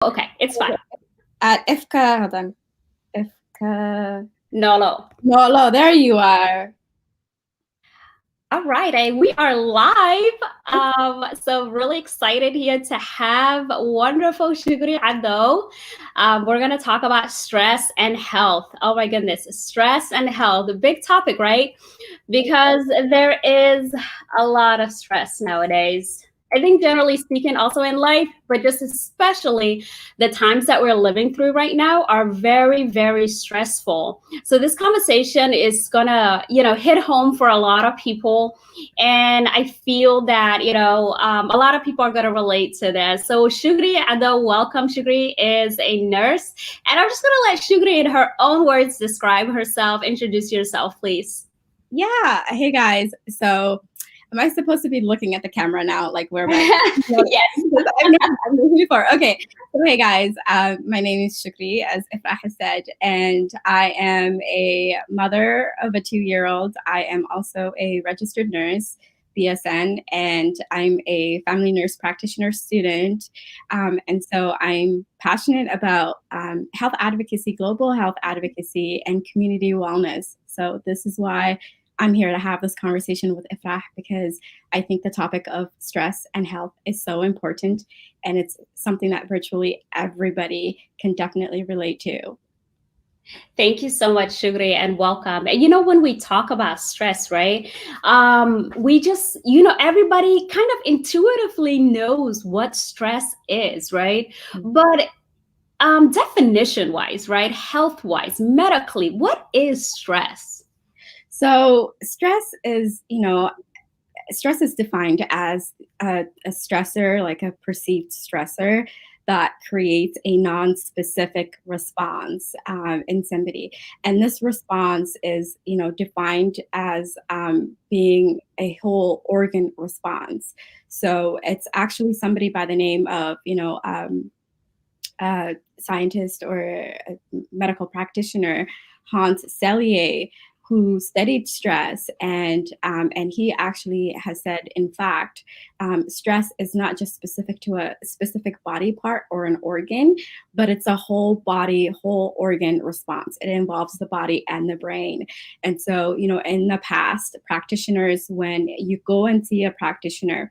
Okay, it's fine. At Ifka, hold on. Ifka. No. No, there you are. All right, we are live. So really excited here to have wonderful Shukri Addo. We're gonna talk about stress and health. Oh my goodness, stress and health, a big topic, right? Because there is a lot of stress nowadays. I think generally speaking, also in life, but just especially the times that we're living through right now are very, very stressful. So this conversation is gonna, hit home for a lot of people, and I feel that a lot of people are gonna relate to this. So Shukri Addo, welcome. Shukri is a nurse, and I'm just gonna let Shukri, in her own words, describe herself. Introduce yourself, please. Yeah. Hey guys. So am I supposed to be looking at the camera now? Like where am I? Yes. I've never before. Okay. So hey guys, my name is Shukri, as Ifrah has said, and I am a mother of a 2-year-old. I am also a registered nurse, BSN, and I'm a family nurse practitioner student. And so I'm passionate about health advocacy, global health advocacy, and community wellness. So this is why I'm here to have this conversation with Ifrah, because I think the topic of stress and health is so important, and it's something that virtually everybody can definitely relate to. Thank you so much, Shukri, and welcome. And when we talk about stress, right? We just, everybody kind of intuitively knows what stress is, right? But definition wise, right? Health wise, medically, what is stress? So stress is defined as a stressor, like a perceived stressor that creates a non-specific response in somebody. And this response is, defined as being a whole organ response. So it's actually somebody by the name of, a scientist or a medical practitioner, Hans Selye, who studied stress, and he actually has said, in fact, stress is not just specific to a specific body part or an organ, but it's a whole body, whole organ response. It involves the body and the brain. And so, in the past, practitioners, when you go and see a practitioner,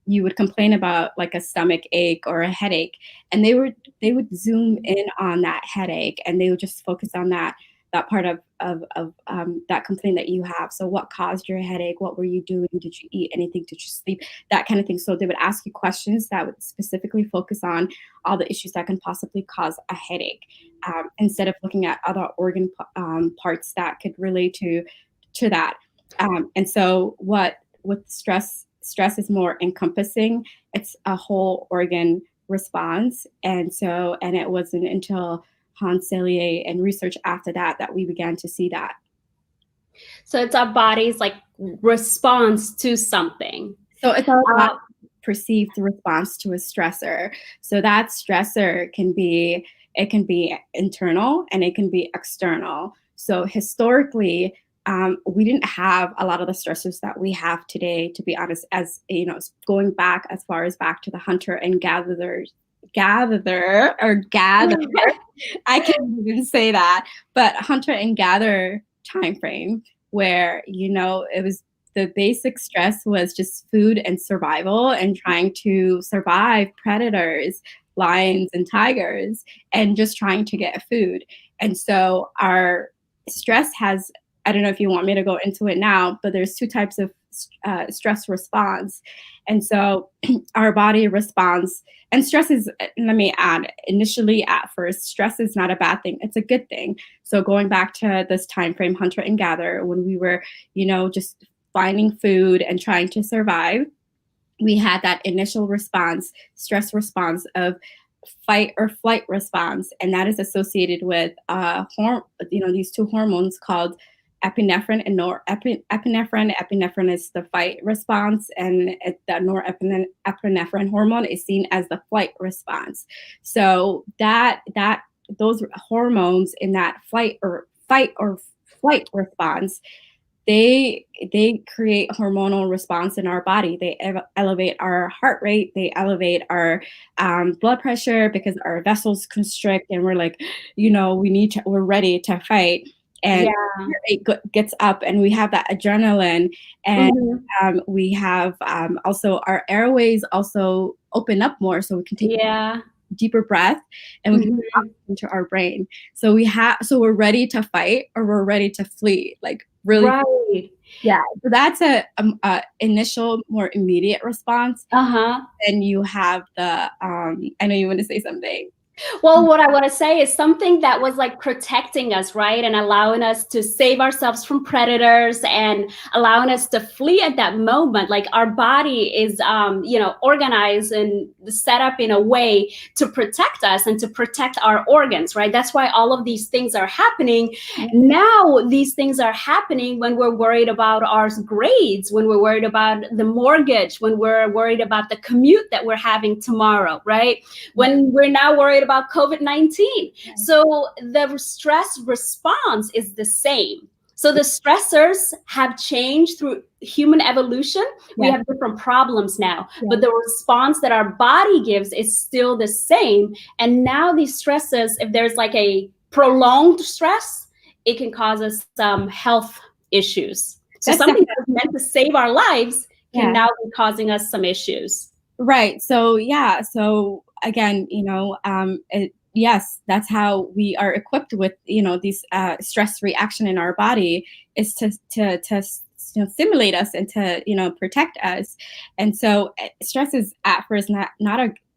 you would complain about like a stomach ache or a headache, and they would zoom in on that headache, and they would just focus on that part of that complaint that you have. So what caused your headache? What were you doing? Did you eat anything? Did you sleep? That kind of thing. So they would ask you questions that would specifically focus on all the issues that can possibly cause a headache, instead of looking at other organ parts that could relate to that. And so what with stress is more encompassing. It's a whole organ response. And it wasn't until Hans Selye and research after that we began to see that. So it's our body's like response to something. So it's our perceived response to a stressor. So that stressor can be internal and it can be external. So historically, we didn't have a lot of the stressors that we have today, to be honest, as going back as far as back to the hunter and gatherer. I can't even say that, but hunter and gatherer time frame, where it was the basic stress was just food and survival and trying to survive predators, lions and tigers, and just trying to get food. And so our stress has, I don't know if you want me to go into it now, but there's 2 types of stress response. And so our body responds, and stress is, let me add, initially at first, stress is not a bad thing. It's a good thing. So going back to this time frame, hunter and gatherer, when we were, just finding food and trying to survive, we had that initial response, stress response of fight or flight response. And that is associated with, these 2 hormones called epinephrine and norepinephrine. Epinephrine is the fight response, and the norepinephrine hormone is seen as the flight response. So those hormones in that fight or flight response, they create hormonal response in our body. They elevate our heart rate. They elevate our blood pressure because our vessels constrict, and we're like, we're ready to fight. And Yeah. heart rate gets up, and we have that adrenaline, and Mhm. we have also our airways also open up more, so we can take Yeah. deeper breath, and we can get Mhm. oxygen to our brain. So we're ready to fight or we're ready to flee, like really. Right. Yeah. So that's a initial, more immediate response. Uh-huh. Then you have the I know you want to say something. Well, what I want to say is something that was like protecting us, right? And allowing us to save ourselves from predators and allowing us to flee at that moment. Like our body is, organized and set up in a way to protect us and to protect our organs, right? That's why all of these things are happening. Now, these things are happening when we're worried about our grades, when we're worried about the mortgage, when we're worried about the commute that we're having tomorrow, right? When we're now worried about COVID-19. So the stress response is the same. So the stressors have changed through human evolution. We Yeah. have different problems now, Yeah. but the response that our body gives is still the same. And now these stresses, if there's like a prolonged stress, it can cause us some health issues. So That's something definitely. that was meant to save our lives can Yeah. now be causing us some issues. Right. So yeah. So again, yes, that's how we are equipped with these stress reaction in our body, is to stimulate us and to protect us. And so stress is at first not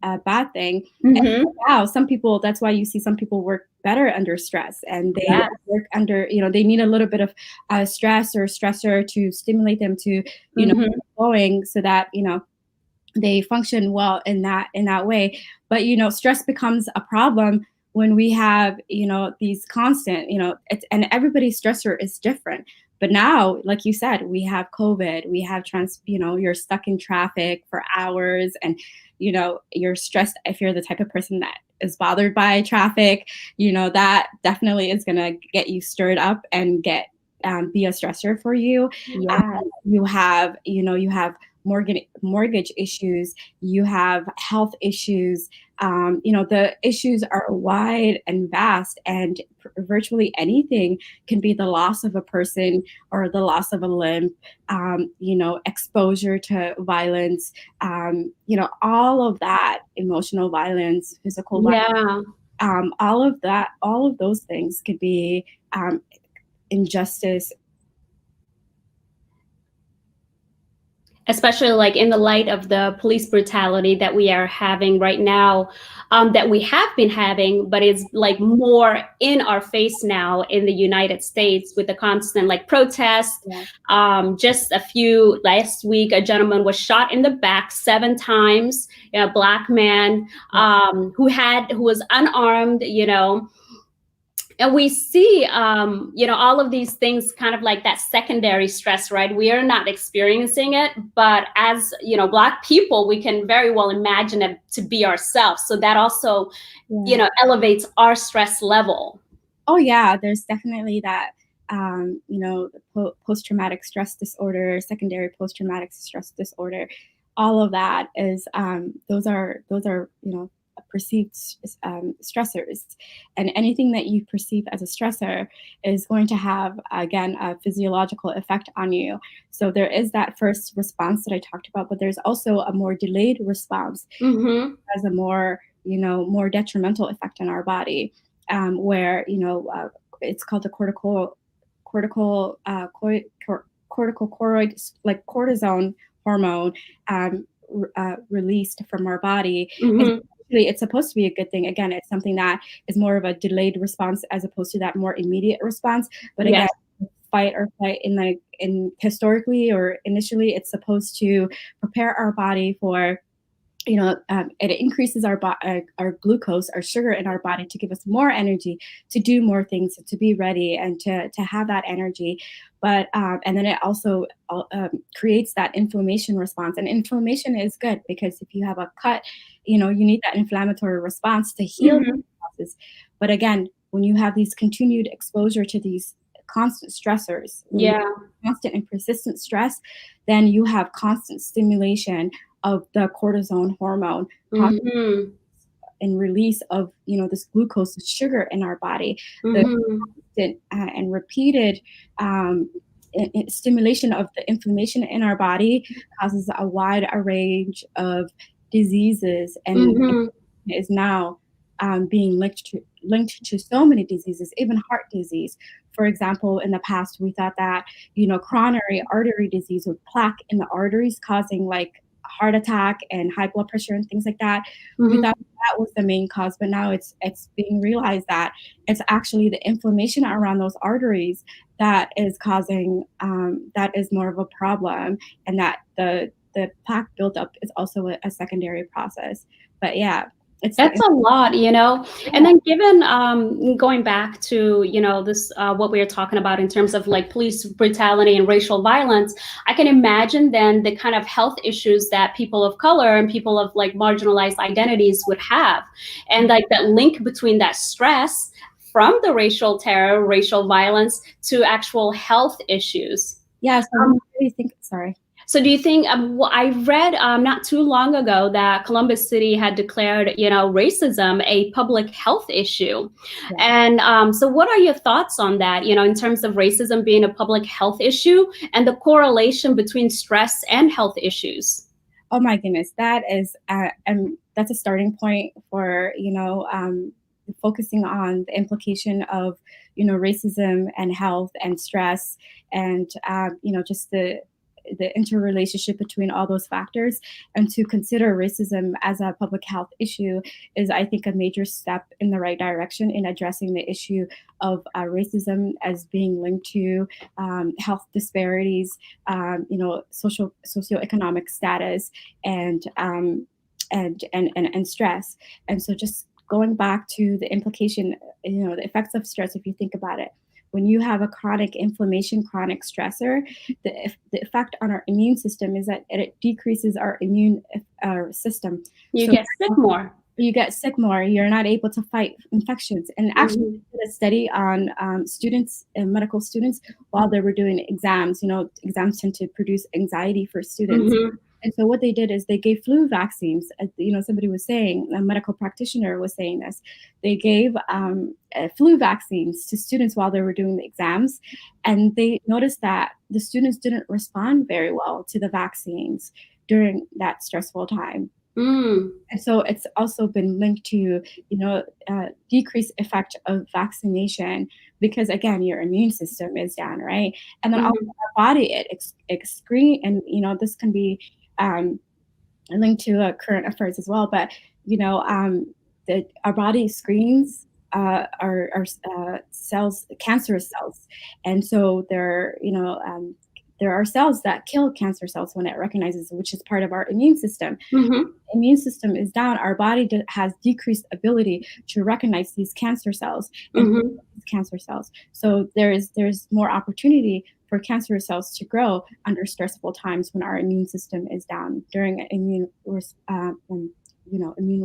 a bad thing. And Mm-hmm. now some people, that's why you see some people work better under stress, and they Yes. work under, they need a little bit of stress or stressor to stimulate them to Mm-hmm. going, so that they function well in that way. But stress becomes a problem when we have these constant, it's, and everybody's stressor is different. But now, like you said, we have COVID, we have you're stuck in traffic for hours, and you're stressed. If you're the type of person that is bothered by traffic, that definitely is going to get you stirred up and get be a stressor for you. Yeah. You have mortgage issues, you have health issues. The issues are wide and vast, and virtually anything can be the loss of a person or the loss of a limb, exposure to violence, all of that, emotional violence, physical violence, Yeah. all of those things could be injustice. Especially like in the light of the police brutality that we are having right now, that we have been having, but it's like more in our face now in the United States with the constant like protests. Yeah. Just a few last week, a gentleman was shot in the back 7 times, a Black man, who was unarmed, and we see all of these things kind of like that secondary stress, right? We are not experiencing it, but as Black people, we can very well imagine it to be ourselves, so that also elevates our stress level. Oh yeah, there's definitely that. Post-traumatic stress disorder, secondary post-traumatic stress disorder, all of that is those are perceived stressors, and anything that you perceive as a stressor is going to have, again, a physiological effect on you. So there is that first response that I talked about, but there's also a more delayed response, Mm-hmm. has a more detrimental effect on our body, where it's called the corticosteroid, like cortisone hormone, released from our body. Mm-hmm. It's supposed to be a good thing. Again, it's something that is more of a delayed response as opposed to that more immediate response. But again, Yes. fight or flight, in historically or initially, it's supposed to prepare our body for it increases our glucose, our sugar in our body, to give us more energy to do more things, to be ready, and to have that energy. But and then it also creates that inflammation response, and inflammation is good because if you have a cut, you need that inflammatory response to heal Mm-hmm. the process. But again, when you have these continued exposure to these constant stressors. When you Yeah. have constant and persistent stress, then you have constant stimulation of the cortisone hormone, Mhm. and release of, this glucose, sugar in our body. The Mhm. constant, and repeated, stimulation of the inflammation in our body causes a wide range of diseases, and Mhm. is now, being linked to so many diseases, even heart disease. For example, in the past, we thought that, coronary artery disease with plaque in the arteries causing like heart attack and high blood pressure and things like that. We Mhm. thought that was the main cause, but now it's being realized that it's actually the inflammation around those arteries that is causing, that is more of a problem, and that the plaque buildup is also a secondary process. But yeah, it's the That's a lot, you know? And yeah, then given, going back to, this, what we were talking about in terms of like police brutality and racial violence, I can imagine then the kind of health issues that people of color and people of like marginalized identities would have. And like that link between that stress from the racial terror, racial violence to actual health issues. yeah. So when Um, you really think, sorry. So do you think, I read not too long ago that Columbus City had declared, racism a public health issue. Yeah. And so what are your thoughts on that, in terms of racism being a public health issue and the correlation between stress and health issues? Oh my goodness, that's a starting point for, focusing on the implication of, racism and health and stress, and, just the interrelationship between all those factors, and to consider racism as a public health issue is, I think, a major step in the right direction in addressing the issue of, racism as being linked to, health disparities, socioeconomic status, and, and stress. And so, just going back to the implication, the effects of stress, if you think about it, when you have a chronic inflammation, chronic stressor, the effect on our immune system is that it decreases our immune, system. You So get sick more. you get sick more. You're not able to fight infections. And actually, Mhm. we did a study on, students and medical students while they were doing exams. Exams tend to produce anxiety for students. Mhm. And so what they did is they gave flu vaccines. Somebody was saying, a medical practitioner was saying this. They gave, flu vaccines to students while they were doing the exams, and they noticed that the students didn't respond very well to the vaccines during that stressful time. Mm. And so it's also been linked to, decreased effect of vaccination, because again, your immune system is down, right? And then also Mhm. our body, it excrete, and this can be, um, linked to, current affairs as well. But our body screens, our cells, cancerous cells, and so there are cells that kill cancer cells when it recognizes, which is part of our immune system. Mhm. Immune system is down, our body has decreased ability to recognize these cancer cells and Mhm. these cancer cells. So there's more opportunity for cancer cells to grow under stressful times when our immune system is down during an immune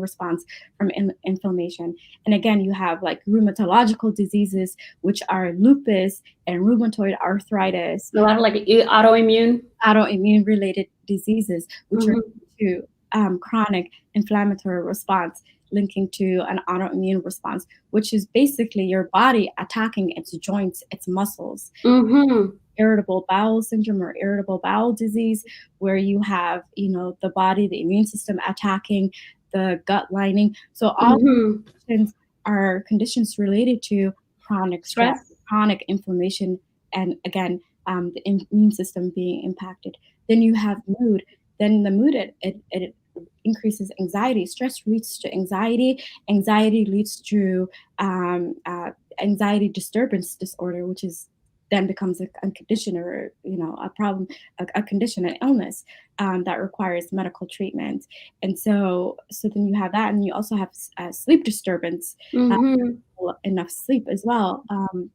response from inflammation. And again, you have like rheumatological diseases, which are lupus and rheumatoid arthritis, A lot of like autoimmune. autoimmune related diseases, which are Mhm. to, chronic inflammatory response, linking to an autoimmune response, which is basically your body attacking its joints, its muscles. Mhm. Irritable bowel syndrome or irritable bowel disease, where you have, the body, the immune system attacking the gut lining. So all Mhm. conditions are conditions related to chronic stress, Stress. chronic inflammation, and again, the immune system being impacted. Then you have mood. Then the mood, it increases anxiety. Stress leads to anxiety. Anxiety leads to, um, uh, anxiety disturbance disorder, which is then becomes a condition, or a problem, a condition, an illness, that requires medical treatment. And so then you have that, and you also have, sleep disturbance, uh, Mhm. enough sleep as well,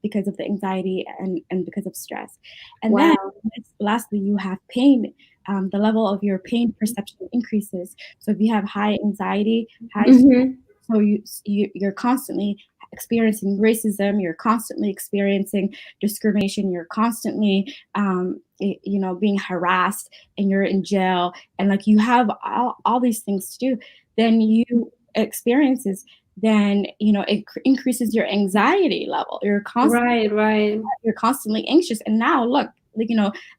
because of the anxiety, and because of stress. And then Wow. lastly, you have pain. The level of your pain perception increases. So if you have high anxiety, high, Mhm. so you're constantly experiencing racism, you're constantly experiencing discrimination, you're constantly, being harassed, and you're in jail, and like you have all these things to do, then you experiences, then it increases your anxiety level. Right, right. You're constantly anxious. And now look, like,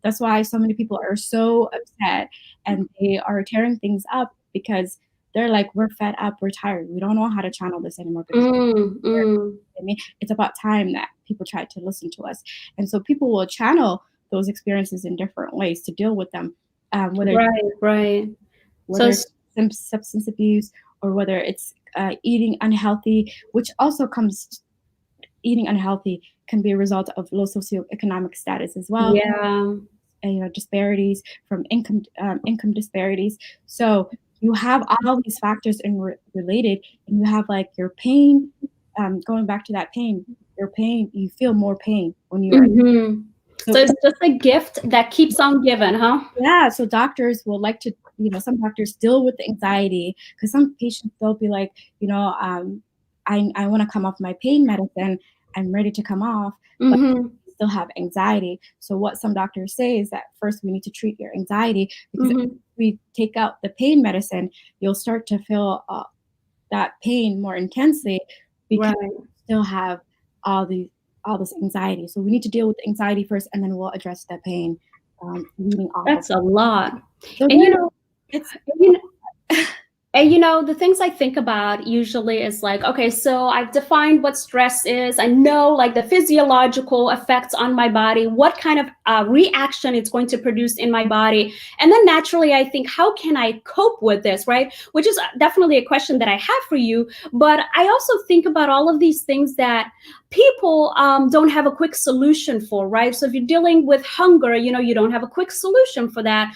that's why so many people are so upset and they are tearing things up, because they're like, we're fed up, we're tired, we don't know how to channel this anymore, because I mean, it's about time that people try to listen to us. And so people will channel those experiences in different ways to deal with them, whether Right, right. So whether it's substance abuse, or whether it's eating unhealthy, which also comes eating unhealthy can be a result of low socioeconomic status as well. yeah. And, disparities from income disparities. So you have all these factors related, and you have like your pain. Going back to that pain, your pain, you feel more pain when you're. Mm-hmm. So So it's just a gift that keeps on giving, huh? yeah, so doctors will like to, some doctors deal with the anxiety, because some patients, they'll be like, I want to come off my pain medicine, I'm ready to come off, but Mm-hmm. still have anxiety. So what some doctors say is that first we need to treat your anxiety, because if Mm-hmm. we take out the pain medicine, you'll start to feel that pain more intensely, because Right. you still have all these all this anxiety. So we need to deal with the anxiety first, and then we'll address the pain, leading off of. That's a lot. So And it's you know, and the things I think about usually is like, okay, so I've defined what stress is. I know like the physiological effects on my body, what kind of reaction it's going to produce in my body. And then naturally, I think, how can I cope with this, right? Which is definitely a question that I have for you. But I also think about all of these things that people don't have a quick solution for, right? So if you're dealing with hunger, you don't have a quick solution for that.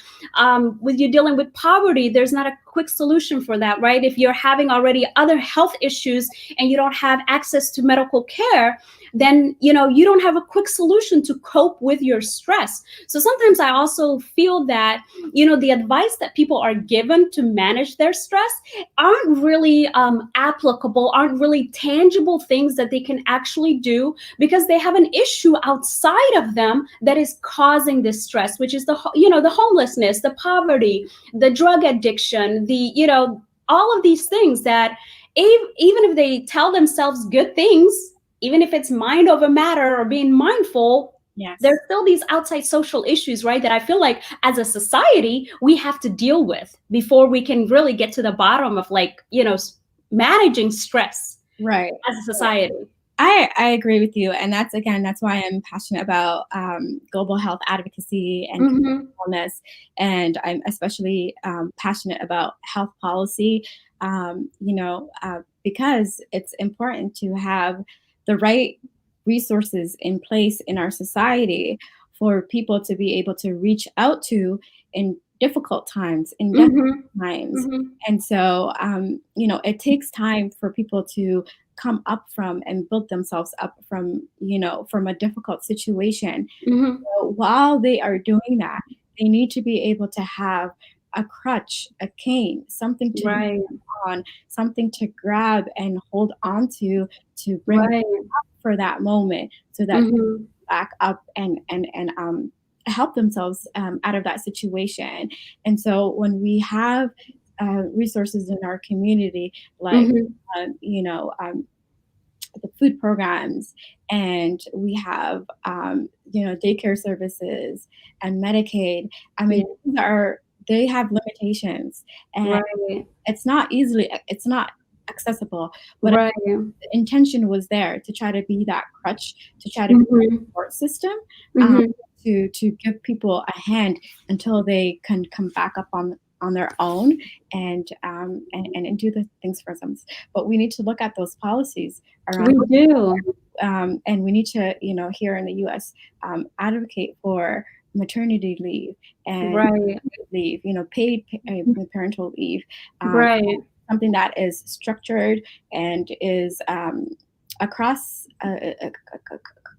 With you dealing with poverty, there's not a quick solution for that, right? If you're having already other health issues and you don't have access to medical care, then you don't have a quick solution to cope with your stress. So sometimes I also feel that the advice that people are given to manage their stress aren't really applicable, aren't really tangible things that they can actually do, because they have an issue outside of them that is causing this stress, which is the homelessness, the poverty, the drug addiction, all of these things that even if they tell themselves good things, even if it's mind over matter or being mindful, Yes. there's still these outside social issues, right? That I feel like as a society, we have to deal with before we can really get to the bottom of managing stress Right. as a society. I agree with you. And that's why I'm passionate about global health advocacy and Mm-hmm. wellness. And I'm especially passionate about health policy, because it's important to have the right resources in place in our society for people to be able to reach out to in difficult times, in Mm-hmm. difficult times. Mm-hmm. And so, it takes time for people to come up from and build themselves up from a difficult situation. Mm-hmm. So while they are doing that, they need to be able to have a crutch, a cane, something to lean Right. on, something to grab and hold on to bring Right. up for that moment, so that they Mm-hmm. back up and help themselves out of that situation. And so when we have resources in our community, like Mm-hmm. the food programs, and we have daycare services and Medicaid. I mean, they have limitations, and Right. it's not accessible, but Right. the intention was there to try to be that crutch, to try to be Mm-hmm. a support system, um, Mm-hmm. to give people a hand until they can come back up on their own, and do the things for them. But we need to look at those policies around, We do. and we need to, here in the U.S., advocate for maternity leave and Right. leave, paid parental leave, Right. something that is structured and is across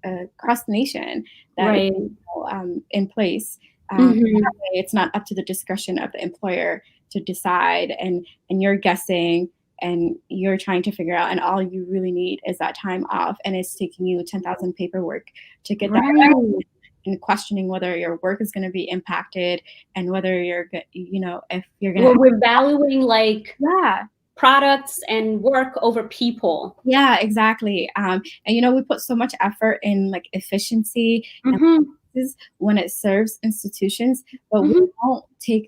across the nation, that is Right. in place. Mm-hmm. That way it's not up to the discretion of the employer to decide, and you're guessing, and you're trying to figure out, and all you really need is that time off, and it's taking you 10,000 paperwork to get that Right. and questioning whether your work is going to be impacted and whether you're if you're going to Well, we're valuing like yeah. products and work over people. Yeah, exactly. And we put so much effort in like efficiency and Hmm. when it serves institutions, but Hmm.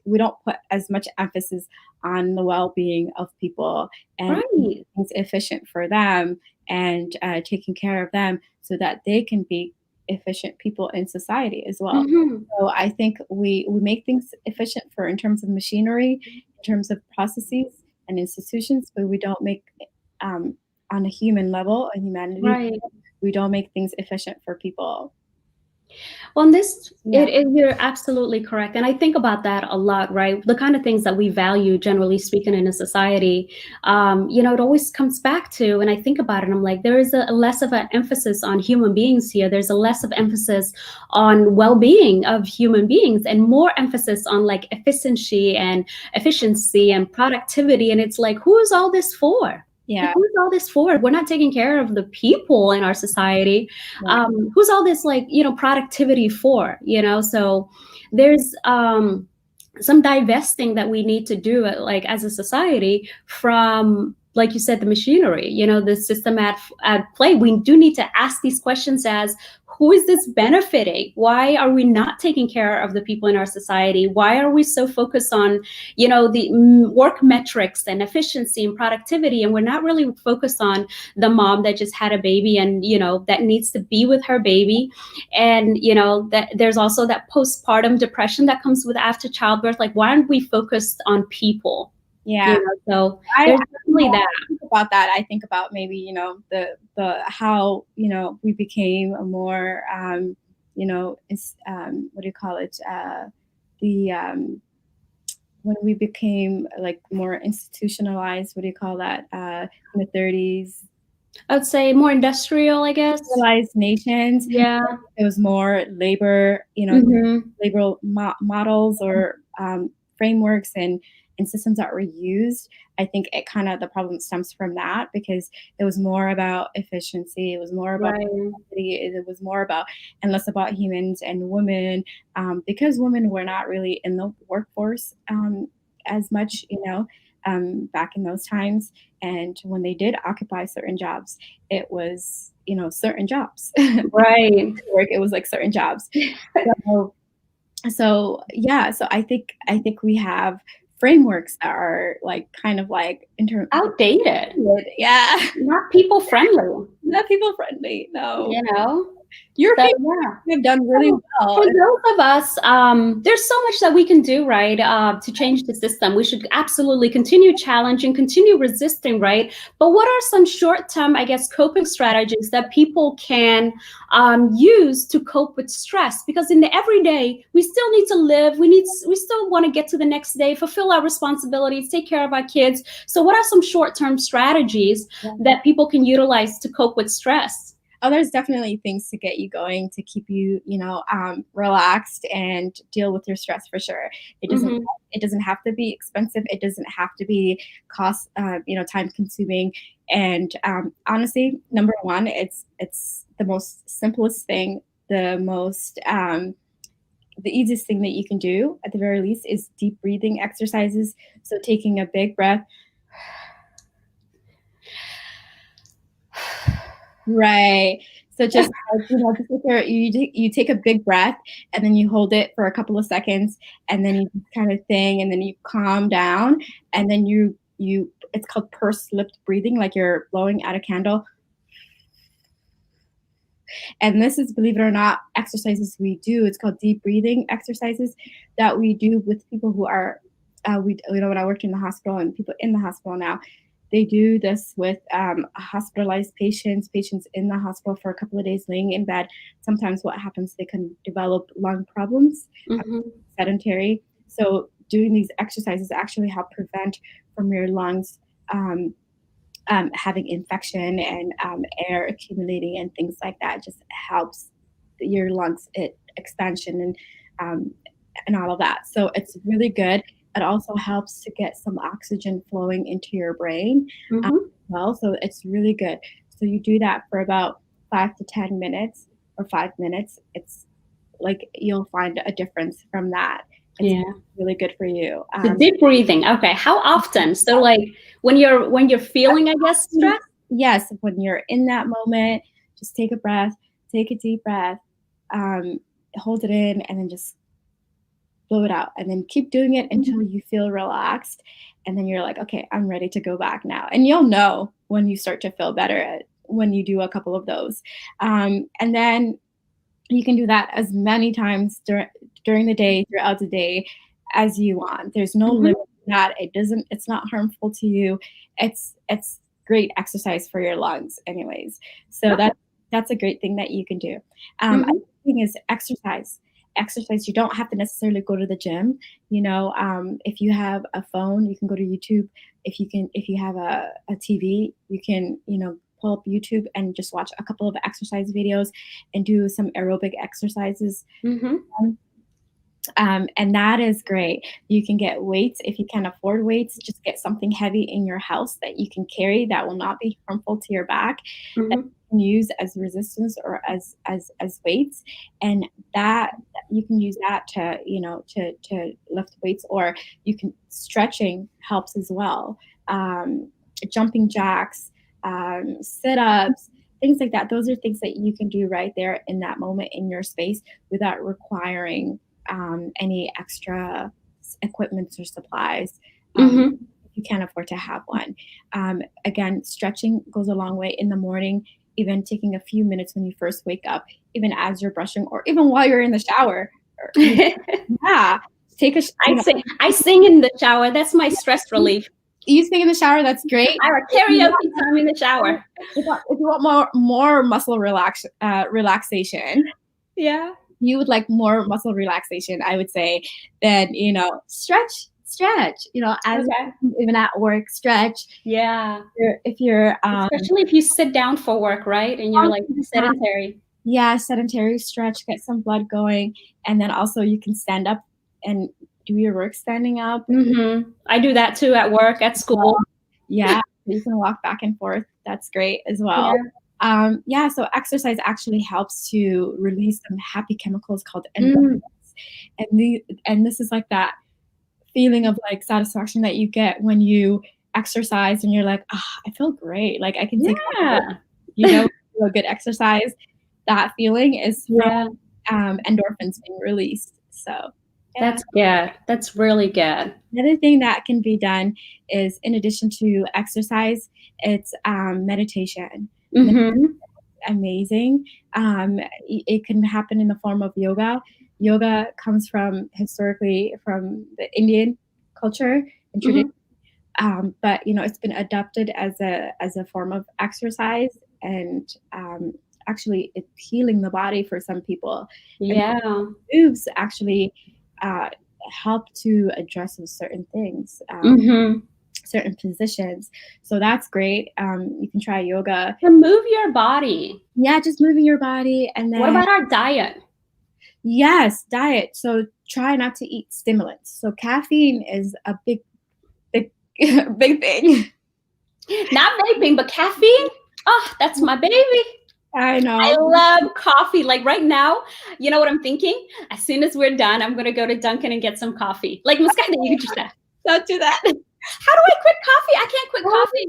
we don't put as much emphasis on the well-being of people and Right. things efficient for them and taking care of them so that they can be efficient people in society as well. Hmm. So I think we make things efficient for in terms of machinery, in terms of processes and institutions, but we don't make um, on a human level, a humanity, Right. we don't make things efficient for people. Well, this Yeah. you're absolutely correct, and I think about that a lot. Right, the kind of things that we value, generally speaking, in a society. It always comes back to, and I think about it, and I'm like, there is a less of an emphasis on human beings here. There's a less of emphasis on well-being of human beings, and more emphasis on like efficiency and productivity. And it's like, who is all this for? Like, Yeah. who's all this for? We're not taking care of the people in our society. Right. Who's all this like productivity for? So there's some divesting that we need to do, like as a society, from, like you said, the machinery, the system at play. We do need to ask these questions as, who is this benefiting? Why are we not taking care of the people in our society? Why are we so focused on the work metrics and efficiency and productivity, and we're not really focused on the mom that just had a baby and that needs to be with her baby? And that there's also that postpartum depression that comes with after childbirth. Like, why aren't we focused on people? Yeah. So I there's definitely that. think about that. I think about maybe, the how, we became a more, what do you call it? The when we became like more institutionalized, what do you call that? In the 30s, I would say more industrial, I guess. civilized nations. Yeah. It was more labor, Hmm. labor models or frameworks and systems that were used. I think the problem stems from that because it was more about efficiency. It was more about Right. it was more about and less about humans and women, because women were not really in the workforce as much, back in those times. And when they did occupy certain jobs, it was, certain jobs. Right. Work, it was like certain jobs. So, so I think we have frameworks that are like kind of like Outdated. yeah, Not people friendly. not people friendly. No, You know. your So people yeah. have done really So well. for those of us, there's so much that we can do, right, to change the system. We should absolutely continue challenging, continue resisting, right? But what are some short-term, I guess, coping strategies that people can use to cope with stress? Because in the everyday, we still need to live. We still want to get to the next day, fulfill our responsibilities, take care of our kids. So, what are some short-term strategies that people can utilize to cope with stress? Oh, there's definitely things to get you going to keep you, relaxed and deal with your stress for sure. It doesn't Hmm. it doesn't have to be expensive. It doesn't have to be time consuming. And honestly, number one, it's the most simplest thing, the easiest thing that you can do at the very least is deep breathing exercises. So taking a big breath. Right. So just like, just like you take a big breath and then you hold it for a couple of seconds and then you just kind of thing and then you calm down and then you it's called pursed lipped breathing, like you're blowing out a candle. And this is, believe it or not, exercises we do. It's called deep breathing exercises that we do with people who are when I worked in the hospital and people in the hospital now, they do this with hospitalized patients in the hospital for a couple of days laying in bed. Sometimes what happens, they can develop lung problems, Hmm. sedentary. So doing these exercises actually help prevent from your lungs having infection and air accumulating and things like that. Just helps your lungs expansion um, and all of that. So it's really good. it also helps to get some oxygen flowing into your brain Mhm. well. So it's really good. So you do that for about 5 to 10 minutes or 5 minutes. It's like you'll find a difference from that. It's Yeah. really good for you. So deep breathing. Okay. How often? So like when you're feeling, I guess, stress? Yes, when you're in that moment, just take a breath, take a deep breath, um, hold it in, and then just blow it out. And then keep doing it until you feel relaxed. And then you're like, okay, I'm ready to go back now. And you'll know when you start to feel better when you do a couple of those. And then you can do that as many times during the day, throughout the day, as you want. There's no limit Mhm. to that. It's not harmful to you. It's great exercise for your lungs anyways. So Okay. that's a great thing that you can do. Other Mhm. thing is exercise. Exercise, you don't have to necessarily go to the gym. If you have a phone, you can go to YouTube. If you have a TV, you can, pull up YouTube and just watch a couple of exercise videos and do some aerobic exercises. Mhm. And that is great. You can get weights if you can afford weights. Just get something heavy in your house that you can carry that will not be harmful to your back. That Mhm. you can use as resistance or as weights, and that you can use that to to lift weights, or you can stretching helps as well. Um, Jumping jacks, sit ups. Things like that. Those are things that you can do right there in that moment in your space without requiring any extra equipment or supplies Mhm. if you can't afford to have one. Again, stretching goes a long way in the morning, even taking a few minutes when you first wake up, even as you're brushing, or even while you're in the shower. Or, yeah, take a, I sing in the shower. That's my stress relief. you sing in the shower. That's great. I have If you karaoke time in the want, shower. if you want more muscle relaxation, Yeah. you would like more muscle relaxation, I would say, then stretch. As Okay. even at work, stretch. Yeah. If you're Especially if you sit down for work, right? And you're like sedentary. yeah, sedentary, stretch, get some blood going, and then also you can stand up and do your work standing up. Mhm. I do that too at work, at school. Yeah, you can walk back and forth. That's great as well. Yeah. Yeah, so exercise actually helps to release some happy chemicals called endorphins. Mm. And this is like that feeling of like satisfaction that you get when you exercise and you're like, I feel great. Like I can take on, Yeah. a good exercise. That feeling is from Yeah. endorphins being released. So yeah. That's good. That's really good. Another thing that can be done is, in addition to exercise, it's meditation. Mhm. Amazing. It can happen in the form of yoga. Yoga comes from historically from the Indian culture and tradition, Mhm. but it's been adopted as a form of exercise, and actually it's healing the body for some people. And Yeah. moves actually uh, help to address with certain things, Mhm. certain positions. So that's great. You can try yoga. To move your body. Yeah, just moving your body, and What then about our diet? yes, diet. So try not to eat stimulants. So caffeine is a big, big thing. Not vaping, but caffeine? Oh, that's my baby. I I know. love coffee. Like right now, you know what I'm thinking? As soon as we're done, I'm gonna go to Dunkin' and get some coffee. Like Muscahda, you just say, Don't do that. how do I quit coffee? I can't quit coffee.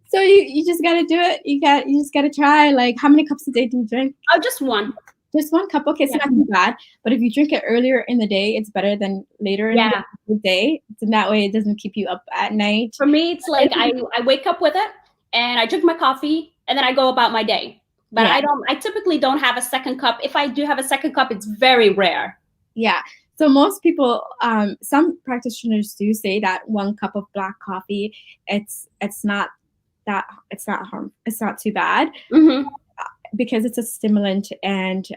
So you just gotta do it. You just gotta try. Like, how many cups a day do you drink? Oh, just one. Just 1 cup. Okay, it's Yeah. not too bad. But if you drink it earlier in the day, it's better than later in Yeah. the day. So that way, it doesn't keep you up at night. For me, it's like I wake up with it and I drink my coffee and then I go about my day. But Yeah, I typically don't have a second cup. If I do have a second cup, it's very rare. yeah. So most people, some practitioners do say that 1 cup of black coffee, it's not it's not too bad, Hmm. because it's a stimulant, and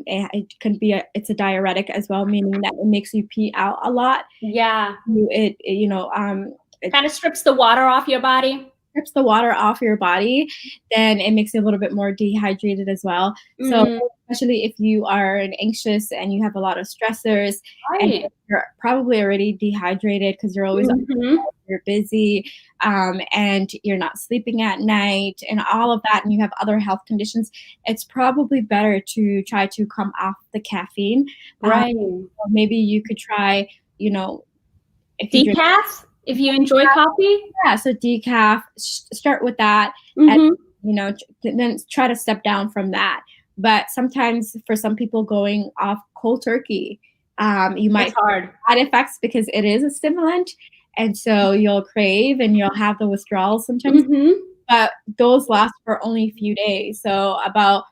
it can be it's a diuretic as well, meaning that it makes you pee out a lot. Yeah. It Kind of strips the water off your body. strips the water off your body, then it makes you a little bit more dehydrated as well. So Hmm. especially if you are an anxious and you have a lot of stressors and Right. you're probably already dehydrated because you're always Mhm. you're busy, and you're not sleeping at night and all of that, and you have other health conditions, it's probably better to try to come off the caffeine. Right. Or maybe you could try, if you drink, Decaf, if you enjoy coffee? yeah, so decaf, start with that, and Mhm. then try to step down from that. But sometimes for some people going off cold turkey, you It's might hard. side effects because it is a stimulant, and so you'll crave and you'll have the withdrawals sometimes. Mhm. But those last for only a few days. So about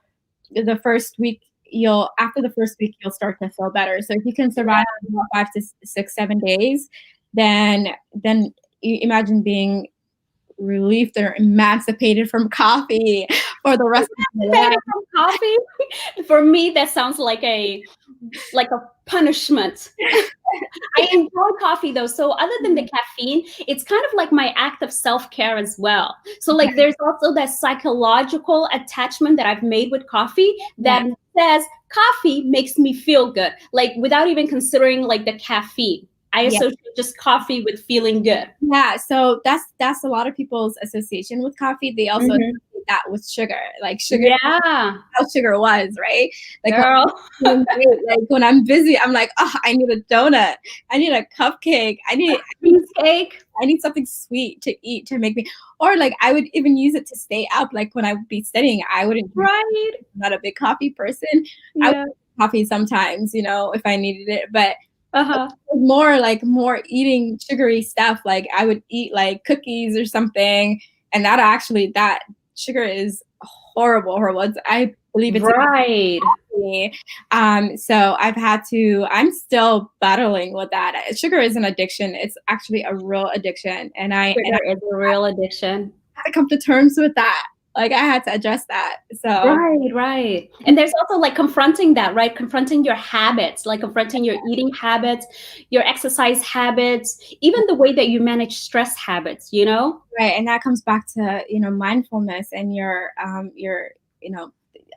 the first week, you'll after the first week you'll start to feel better. So if you can survive about 5 to 6, 7 days, then you imagine being relieved or emancipated from coffee for the rest of your life. Emancipated from coffee? For me, that sounds like a punishment. I enjoy coffee though. So other than the caffeine, it's kind of like my act of self-care as well. So like there's also that psychological attachment that I've made with coffee Yeah. that says coffee makes me feel good. Like without even considering like the caffeine. I Yeah. associate just coffee with feeling good. Yeah, so that's a lot of people's association with coffee. They also Mhm. associate that with sugar. Like sugar, Yeah, how sugar was, right? Like when girl. I'm feeling great, like when I'm busy, I'm like, oh, I need a donut. I need a cupcake. Cheesecake. I need something sweet to eat to make me, or like I would even use it to stay up. Like when I would be studying, I wouldn't drink, Right. I'm not a big coffee person. I would Yeah. drink coffee sometimes, if I needed it, but Uh-huh. more eating sugary stuff. Like I would eat like cookies or something, and that sugar is horrible. I believe it's Right. me. So I'm still battling with that. Sugar is an addiction. It's actually a real addiction. And I Sugar is a real addiction. had to come to terms with that. Like I had to address that. So Right, right. And there's also like confronting that, right? Confronting your habits, like confronting your eating habits, your exercise habits, even the way that you manage stress habits, you know? right. And that comes back to, mindfulness and you know,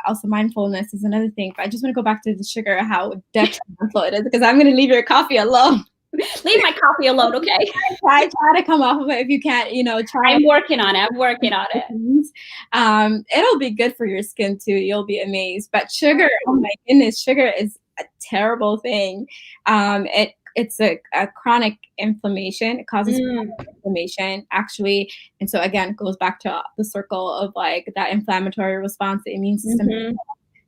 also mindfulness is another thing. But I just want to go back to the sugar, how detrimental it is, because I'm going to leave your coffee alone. Leave my coffee alone, okay? Try to come off of it if you can't, try I'm working on it. I'm working on it. things. It'll be good for your skin too. You'll be amazed. But sugar, oh my goodness, sugar is a terrible thing. It's a chronic inflammation. It causes Mm, inflammation actually, and so again, it goes back to the circle of like that inflammatory response. The immune system. mhm.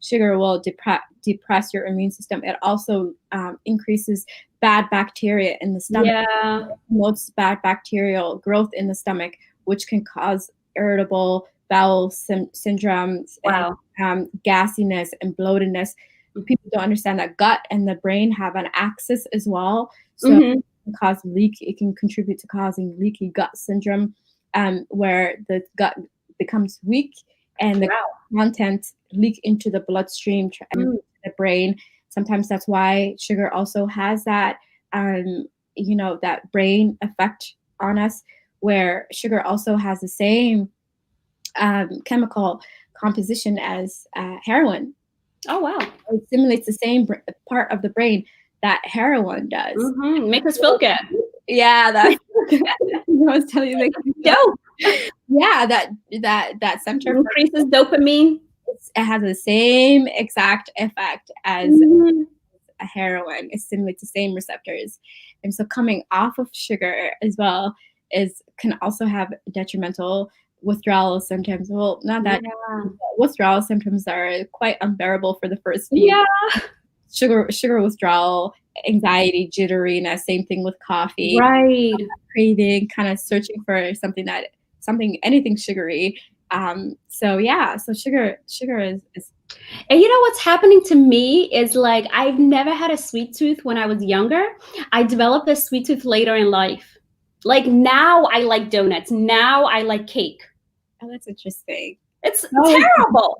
Sugar will depress your immune system. It also increases bad bacteria in the stomach, Yeah. promotes bad bacterial growth in the stomach, which can cause irritable bowel syndromes and Wow. gassiness and bloatedness. People don't understand that gut and the brain have an axis as well. So Mhm. it can contribute to causing leaky gut syndrome, where the gut becomes weak and the Wow. contents leak into the bloodstream and Mm, the brain. Sometimes that's why sugar also has that, that brain effect on us, where sugar also has the same chemical composition as heroin. oh, wow. It stimulates the same part of the brain that heroin does. Mhm. Make us feel good. Yeah, that's I was telling you, like, Dope. yeah, that center for Increases dopamine. it has the same exact effect as Mhm. a heroin. It stimulates the same receptors, and so coming off of sugar as well is can also have detrimental withdrawal symptoms. Well, not that Yeah. withdrawal symptoms are quite unbearable for the first few. Yeah. Sugar withdrawal, anxiety, jitteriness. Same thing with coffee, Right. craving, kind of searching for anything sugary. So yeah, so sugar is And you know what's happening to me is like I've never had a sweet tooth when I was younger. I developed a sweet tooth later in life. Like now I like donuts. Now I like cake. oh, that's interesting. It's Oh, terrible.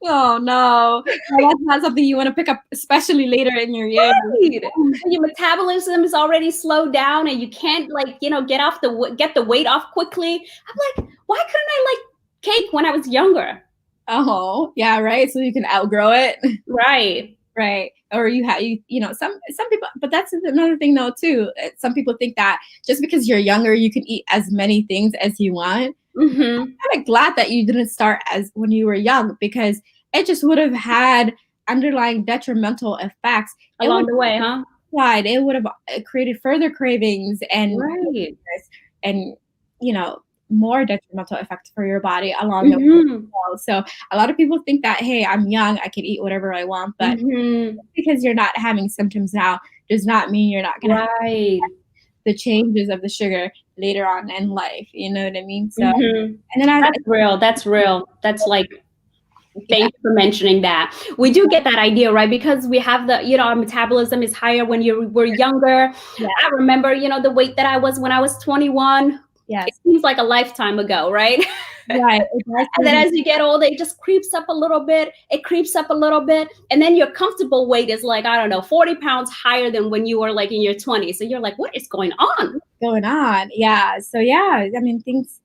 oh no. Well, that's not something you want to pick up, especially later in your years. Right. When your metabolism is already slowed down and you can't like, get the weight off quickly. I'm like, why couldn't I like cake when I was younger? Oh, yeah, right. So you can outgrow it. Right. Right. Or some people, but that's another thing though too. Some people think that just because you're younger, you can eat as many things as you want. Hmm. Kind of glad that you didn't start as when you were young, because it just would have had underlying detrimental effects. It would Along the way, huh? it would have created further cravings Right. and you know more detrimental effects for your body along the way. Hmm. So a lot of people think that, hey, I'm young, I can eat whatever I want, but Hmm. because you're not having symptoms now does not mean you're not going to have Right. the changes of the sugar later on in life. You know what I mean? So, Hmm. and then That's real. That's real. That's like, yeah, thanks for mentioning that. We do get that idea, right? Because we have our metabolism is higher when we're younger. yeah, I remember, the weight that I was when I was 21. It yes, seems like a lifetime ago, right? right. It does And then seem, as you get older, it just creeps up a little bit. It creeps up a little bit. And then your comfortable weight is like, I don't know, 40 pounds higher than when you were like in your 20s. So you're like, what is going on? going on. Yeah. So yeah, I mean things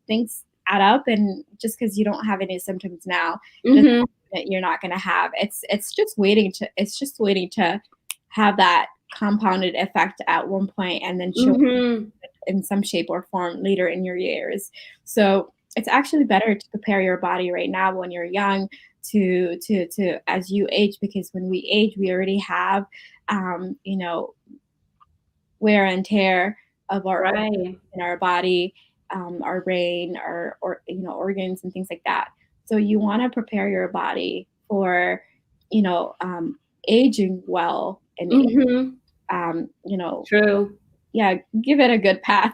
add up, and just because you don't have any symptoms now doesn't Hmm. mean that you're not going to have. It's just waiting to have that compounded effect at one point and then show Hmm. in some shape or form later in your years. So it's actually better to prepare your body right now when you're young to as you age, because when we age, we already have you know wear and tear of our Right. in our body, our brain, or organs and things like that. So you want to prepare your body for you know aging well and Hmm. um, you know True. yeah, give it a good path.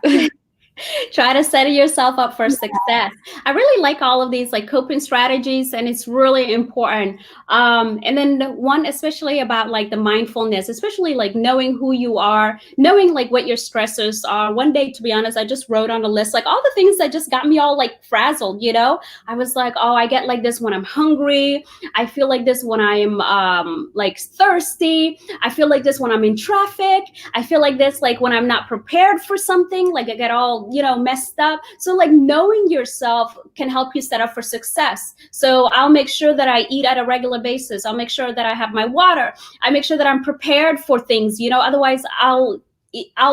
Try to set yourself up for success. I really like all of these like coping strategies, and it's really important. And then the one especially about like the mindfulness, especially like knowing who you are, knowing like what your stressors are. One day, to be honest, I just wrote on a list like all the things that just got me all like frazzled. I was like, oh, I get like this when I'm hungry. I feel like this when I am like thirsty. I feel like this when I'm in traffic. I feel like this like when I'm not prepared for something, like I get all, messed up. So like knowing yourself can help you set up for success. So I'll make sure that I eat at a regular basis. I'll make sure that I have my water. I make sure that I'm prepared for things, otherwise I'll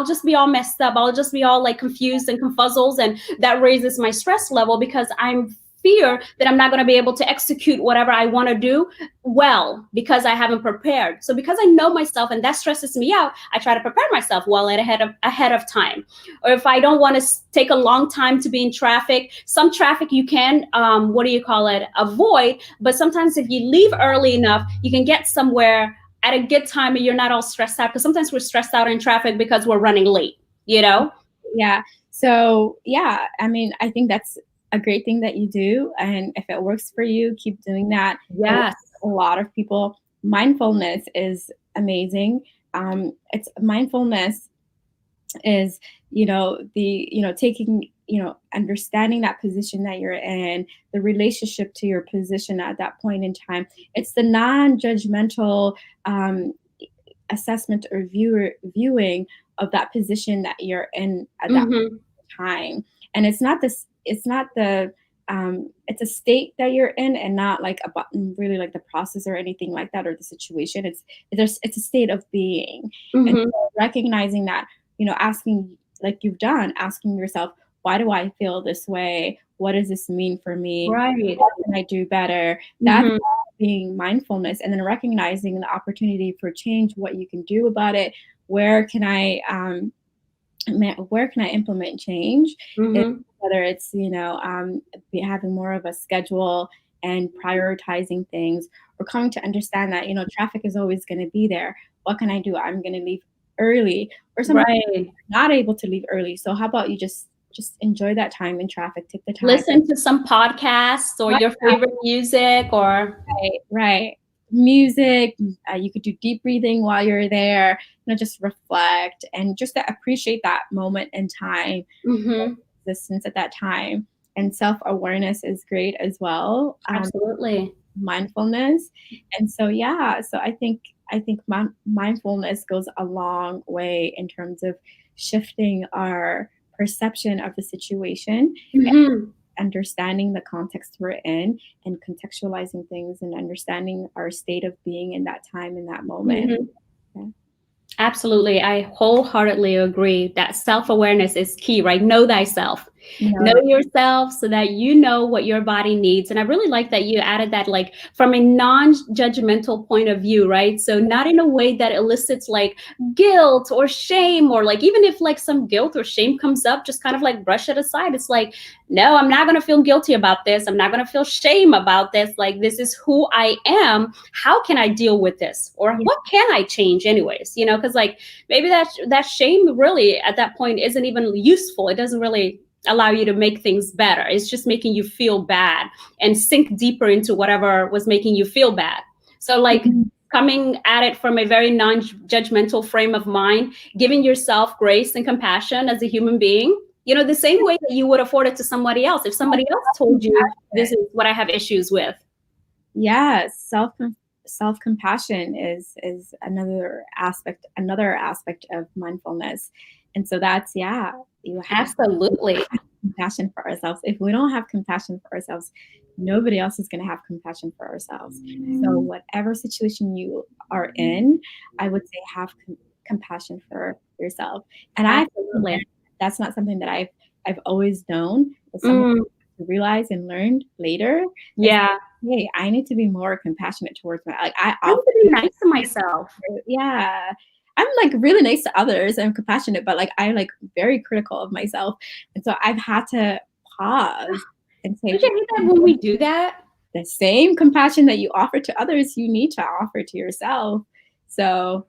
just be all messed up. I'll just be all like confused and confuzzles, and that raises my stress level because I'm fear that I'm not going to be able to execute whatever I want to do well because I haven't prepared. So because I know myself and that stresses me out, I try to prepare myself well ahead of time. Or if I don't want to take a long time to be in traffic, some traffic you can avoid, but sometimes if you leave early enough, you can get somewhere at a good time and you're not all stressed out, because sometimes we're stressed out in traffic because we're running late, you know? Yeah. So yeah, I mean, I think that's a great thing that you do, and if it works for you, keep doing that. It works Yes. for a lot of people. Mindfulness is amazing. It's mindfulness is the taking understanding that position that you're in, the relationship to your position at that point in time. It's the non-judgmental um, assessment or viewing of that position that you're in at that Mm-hmm. time. And it's a state that you're in, and not like a button really like the process or anything like that, or the situation. It's a state of being. And Mm-hmm. so recognizing that, asking, like you've done, asking yourself, why do I feel this way? What does this mean for me? Right. What can I do better? That's Mm-hmm. being mindfulness. And then recognizing the opportunity for change, what you can do about it. Where can I where can I implement change? Mm-hmm. Whether it's having more of a schedule and prioritizing things, or coming to understand that traffic is always going to be there. What can I do? I'm going to leave early, or sometimes Right. you're not able to leave early. So how about you just enjoy that time in traffic? Take the time. Listen to some podcasts or Right, your favorite music or right. Music. You could do deep breathing while you're there. Just reflect and just to appreciate that moment in time, mm-hmm. existence at that time. And self-awareness is great as well. Absolutely. Mindfulness. And so yeah, so I think mindfulness goes a long way in terms of shifting our perception of the situation, Mm-hmm. understanding the context we're in and contextualizing things and understanding our state of being in that time, in that moment. Mhm. Yeah. Absolutely. I wholeheartedly agree that self-awareness is key, right? Know thyself. Know No, yourself so that you know what your body needs. And I really like that you added that, like, from a non-judgmental point of view, right? So not in a way that elicits like guilt or shame, or like even if like some guilt or shame comes up, just kind of like brush it aside. It's like, no, I'm not going to feel guilty about this. I'm not going to feel shame about this. Like, this is who I am. How can I deal with this? Or yeah. what can I change anyways? Because like maybe that shame really at that point isn't even useful. It doesn't really allow you to make things better. It's just making you feel bad and sink deeper into whatever was making you feel bad. So like Mhm. coming at it from a very non-judgmental frame of mind, giving yourself grace and compassion as a human being, the same way that you would afford it to somebody else. If somebody else told you this is what I have issues with. Yeah, self compassion is another aspect of mindfulness, and so that's, yeah, you have Absolutely. compassion for ourselves. If we don't have compassion for ourselves, nobody else is going to have compassion for ourselves. So whatever situation you are in, I would say have compassion for yourself. And Absolutely. that's not something that I've always known. It's something Mm, I realized and learned later. Is, yeah. hey, I need to be more compassionate towards my, like, I I need often, to be nice to myself. yeah, I'm like really nice to others and compassionate, but like I like very critical of myself. And so I've had to pause and say, Don't you hate that when we do that? the same compassion that you offer to others, you need to offer to yourself. So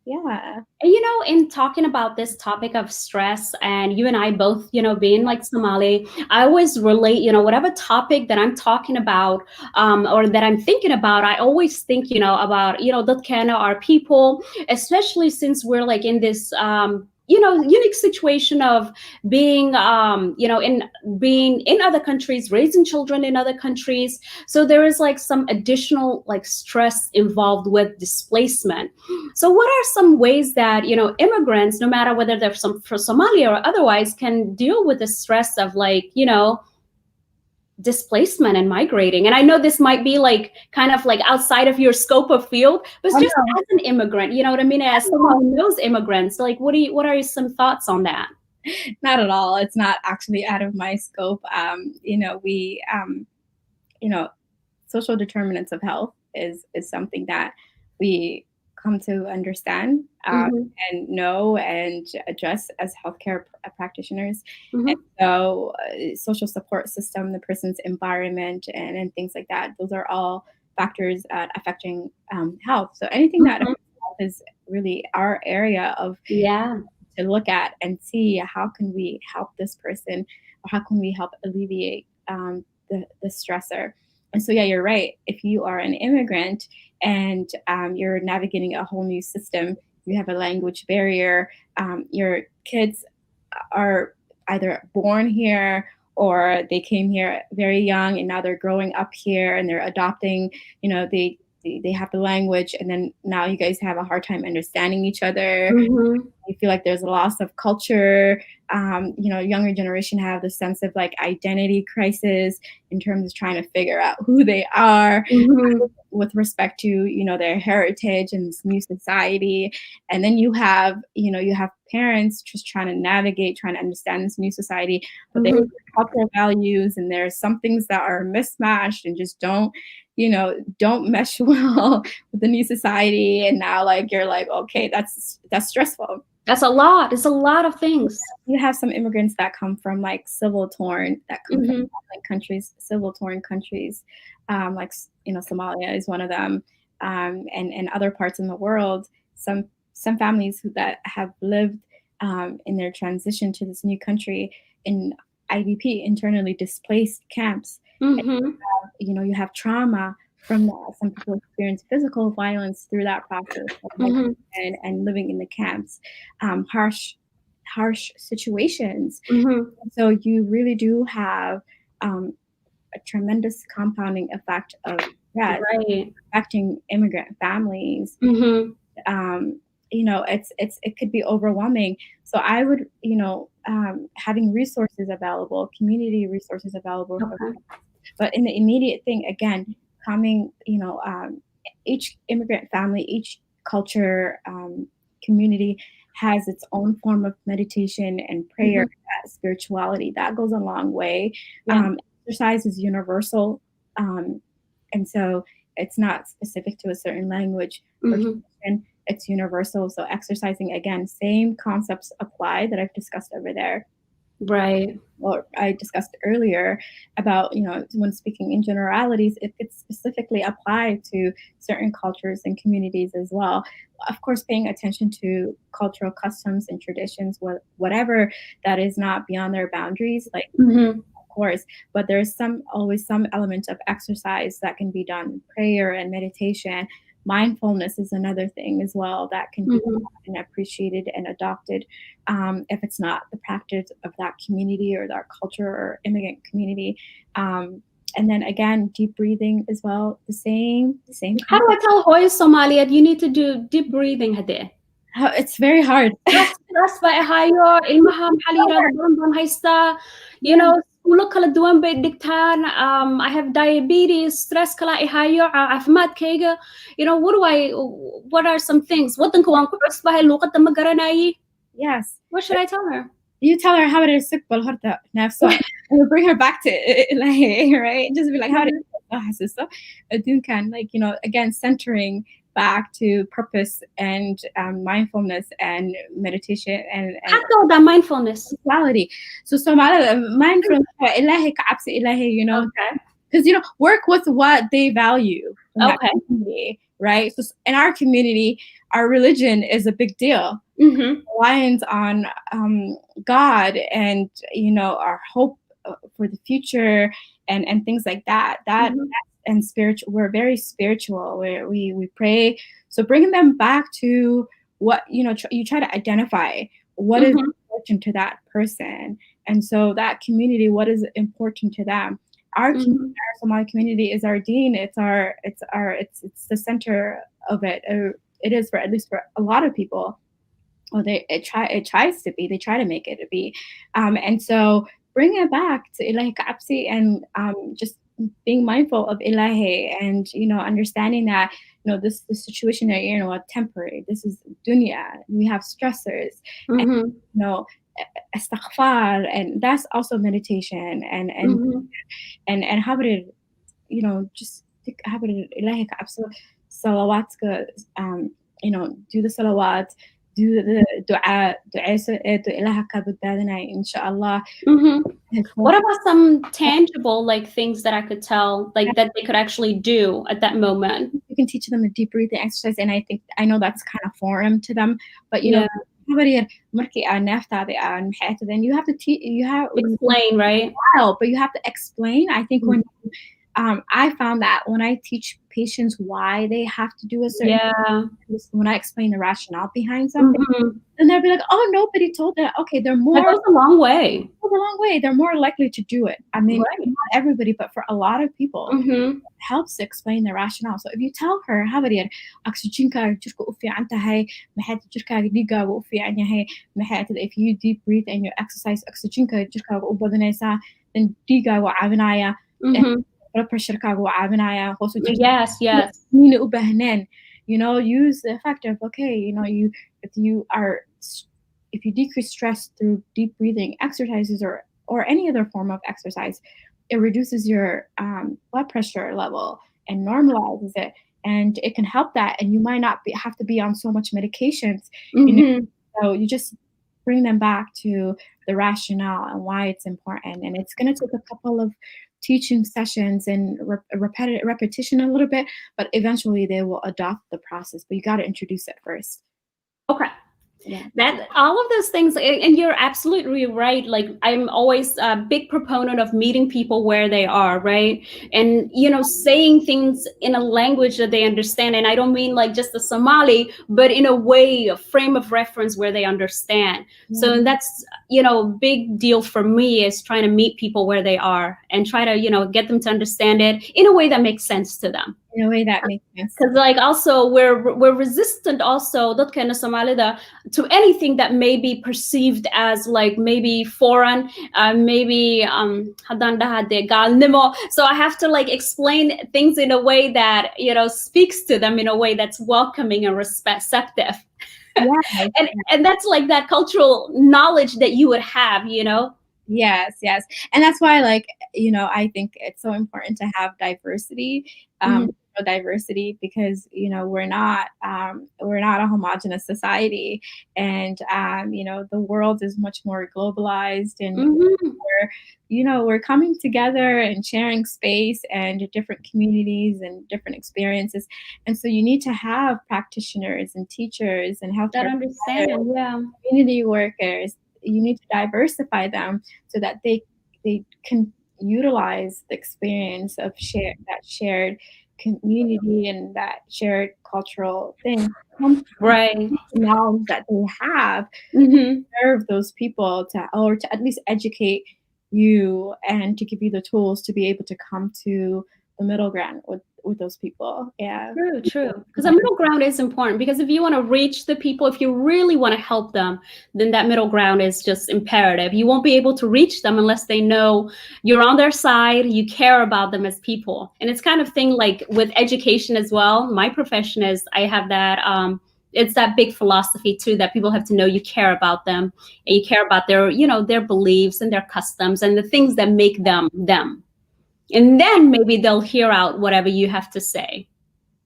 yeah. And in talking about this topic of stress, and you and I both, being like Somali, I always relate, whatever topic that I'm talking about, or that I'm thinking about, I always think, about, the Kana, our people, especially since we're like in this, unique situation of being, in being in other countries, raising children in other countries. So there is like some additional like stress involved with displacement. So, what are some ways that immigrants, no matter whether they're from Somalia or otherwise, can deal with the stress of like displacement and migrating? And I know this might be like kind of like outside of your scope of field, but it's Oh, just no, as an immigrant, you know what I mean? As someone who knows immigrants, like what are some thoughts on that? not at all. It's not actually out of my scope. We, you know, social determinants of health is something that we come to understand, Hmm. and know and address as healthcare practitioners. And Hmm. so, social support system, the person's environment, and things like that. Those are all factors affecting health. So anything that Hmm. affects health is really our area of Yeah. to look at and see how can we help this person, or how can we help alleviate the stressor. And so, yeah, you're right. If you are an immigrant and you're navigating a whole new system, you have a language barrier, your kids are either born here or they came here very young and now they're growing up here and they're adopting, they have the language, and then now you guys have a hard time understanding each other. Hmm. I feel like there's a loss of culture. Younger generation have the sense of like identity crisis in terms of trying to figure out who they are Hmm. with respect to their heritage and this new society. And then you have parents just trying to navigate, trying to understand this new society, but they have Hmm. cultural values, and there's some things that are mismatched and just don't mesh well with the new society. And now like you're like, okay, that's stressful. That's a lot. It's a lot of things. You have some immigrants that come from like Hmm. civil torn countries, like Somalia is one of them, and other parts in the world. Some families that have lived in their transition to this new country in IDP, internally displaced camps. Hmm. You have trauma from that. Some people experience physical violence through that process of Hmm. migration and living in the camps, harsh situations. Hmm. So you really do have a tremendous compounding effect of stress Right. affecting immigrant families. Hmm. Um, it could be overwhelming. So I would, having resources available, community resources available for, Okay. but in the immediate thing, again, coming, each immigrant family, each culture, community has its own form of meditation and prayer, Mhm. spirituality that goes a long way. Yeah. Exercise is universal, um, and so it's not specific to a certain language or Mhm. tradition. It's universal. So exercising, again, same concepts apply that I've discussed over there, Right. or I discussed earlier about, when speaking in generalities, it could specifically apply to certain cultures and communities as well. Of course, paying attention to cultural customs and traditions, whatever that is not beyond their boundaries, like, Mhm. of course, but there's always some element of exercise that can be done, prayer and meditation. Mindfulness is another thing as well that can be Mhm. and appreciated and adopted, if it's not the practice of that community or that culture or immigrant community. And then again, deep breathing as well, the same How do I concept. tell hooyo Soomaaliyeed you need to do deep breathing hadee? It's very hard. Stress baa i hayo, ilmaha maxaa la yirahdaa badan baan haystaa, you Yeah. know, iskuulo kala duwan bay dhigtaan, I have diabetes, stress kala i hayo, caafimaadkayga, what are some things? Wadanka waan ku cusbahay, luuqadda ma garanayi. Yes. What should I tell her? You tell her how it is sick, but horta nafso, and we bring her back to like, right? Just be like, how did sister? Duncan, like, again, centering back to purpose and, mindfulness and meditation and Maxaad ka wadaa mindfulness? spirituality. So mindfulness, ilahi ka cabsi ilahi, Okay. because work with what they value in that Okay. community, right? So in our community, our religion is a big deal. Mhm. Reliance on, God, and our hope, for the future, and things like that. Mhm. And spiritual. We're very spiritual. Where we pray. So bringing them back to what you try to identify what is Mhm. important to that person, and so that community, what is important to them. Our community, Mhm. our Somali community, is our deen. It's the center of it. It is, for at least for a lot of people. Well, it tries to be. They try to make it to be, and so bring it back to Ilahi Kapsi, and, just being mindful of Ilahi, and understanding that the situation that you're in, temporary. This is dunya. We have stressors, and Mhm. you know istighfar, and that's also meditation, Mhm. and how about it, just how about it, Ilahi Kapsi, salawat, do the salawat, do the dua, ilaha ka badbaadinaya, inshallah. Mhm. His What focus. about some tangible, like, things that I could tell, like, that they could actually do at that moment? You can teach them the deep breathing exercise, and I know that's kind of foreign to them, but Yeah. markii aad neeftaada aan maxay ahayd, then you have to teach, Explain, right? but you have to explain. I think when I found that when I teach patients why they have to do a certain, Yeah. when I explain the rationale behind something, Mhm. then they'll be like, oh, nobody told that. Okay, they're That more goes a long way. goes a long way. They're more likely to do it. I mean, Right. not everybody, but for a lot of people, Mhm. it helps to explain the rationale. So if you tell her, habaryar, oxygenkaaga jirka u fiican tahay, maxay jirkaaga dhiigaaga u fiican yahay, maxay tahay, if you deep breathe and you exercise, oxygenkaaga jirkaaga u badanaysaa, then dhiigaaga u caawinaya, and Mhm. blood pressurekaaga u caawinaya, hoos u jirta. Yes, yes. Nina u bahneen. Use the factor of, okay, if you are if you decrease stress through deep breathing exercises, or any other form of exercise, it reduces your, blood pressure level and normalizes it, and it can help that, and you might not have to be on so much medications, you know Mhm. so you just bring them back to the rationale and why it's important, and it's going to take a couple of teaching sessions and repetition a little bit, but eventually they will adopt the process, but you got to introduce it first. Okay. Yeah. That all of those things, and you're absolutely right. Like, I'm always a big proponent of meeting people where they are, right? And saying things in a language that they understand. And I don't mean like just the Somali, but in a way, a frame of reference where they understand. So that's big deal for me, is trying to meet people where they are and try to get them to understand it in a way that makes sense to them. in a way that makes sense. Because like also we're resistant also dadka na Somalida to anything that may be perceived as like maybe foreign, maybe hadan dhahade gaalnimo. So I have to like explain things in a way that speaks to them in a way that's welcoming and receptive. Yes. And that's like that cultural knowledge that you would have. Yes, yes. And that's why, like, I think it's so important to have diversity, Mhm. diversity, because, we're not a homogenous society. And, the world is much more globalized, and Mhm. we're coming together and sharing space and different communities and different experiences. And so you need to have practitioners and teachers and That healthcare providers, understand, yeah. community workers. You need to diversify them so that they can utilize the experience of that shared community and that shared cultural thing, come from Right. the knowledge that they have, Hmm. serve those people, or to at least educate you and to give you the tools to be able to come to the middle ground with those people. Yeah. True, true. Because the middle ground is important, because if you want to reach the people, if you really want to help them, then that middle ground is just imperative. You won't be able to reach them unless they know you're on their side, you care about them as people. And it's kind of thing like with education as well. My profession is, I have that it's that big philosophy too, that people have to know you care about them, and you care about their beliefs and their customs and the things that make them them. And then maybe they'll hear out whatever you have to say.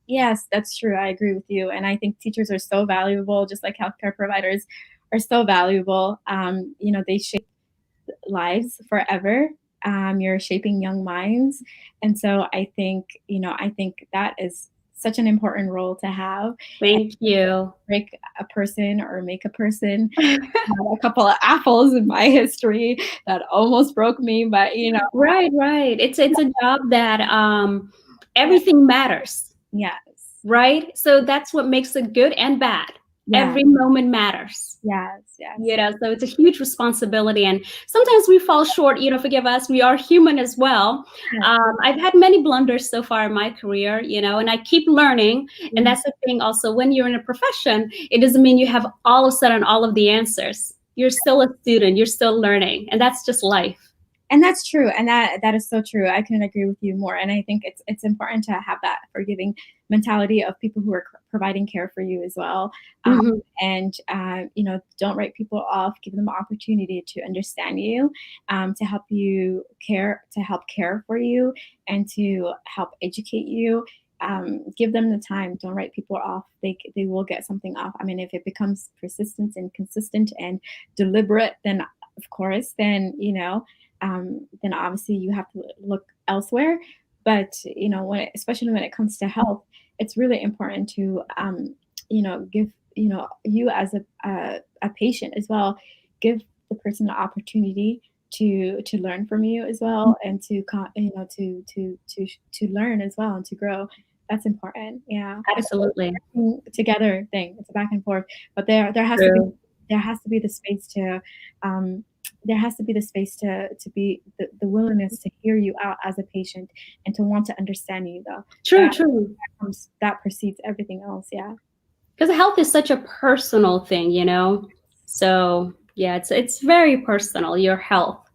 Yes, that's true. I agree with you. And I think teachers are so valuable, just like healthcare providers are so valuable. They shape lives forever. You're shaping young minds. And so I think that is such an important role to have. And Thank you. break a person or make a person. I had a couple of apples in my history that almost broke me, but Right, right. It's a job that yeah, everything matters, yes, right? So that's what makes it good and bad. yeah, Every moment matters. yes, yes, So it's a huge responsibility, and sometimes we fall short. Forgive us. We are human as well. yes. I've had many blunders so far in my career, and I keep learning. And Mhm. that's the thing. Also, when you're in a profession, it doesn't mean you have all of a sudden all of the answers. You're still a student. You're still learning, and that's just life. And that's true, and that is so true. I couldn't agree with you more. And I think it's important to have that forgiving mentality of people who are providing care for you as well. Um, Hmm. and don't write people off. Give them opportunity to understand you, to help you care, to help care for you, and to help educate you. Give them the time. Don't write people off. They will get something off. I mean, if it becomes persistent and consistent and deliberate, then of course, then obviously you have to look elsewhere. But especially when it comes to health, it's really important to give you as a patient as well, give the person the opportunity to learn from you as well, and to learn as well and to grow. That's important. Yeah, it's Absolutely. a working together thing. It's a back and forth, but True. there has to be the space to um, to be the willingness to hear you out as a patient and to want to understand you, though. True, that true. that precedes everything else. Yeah. Because health is such a personal thing. So yeah, it's very personal, your health.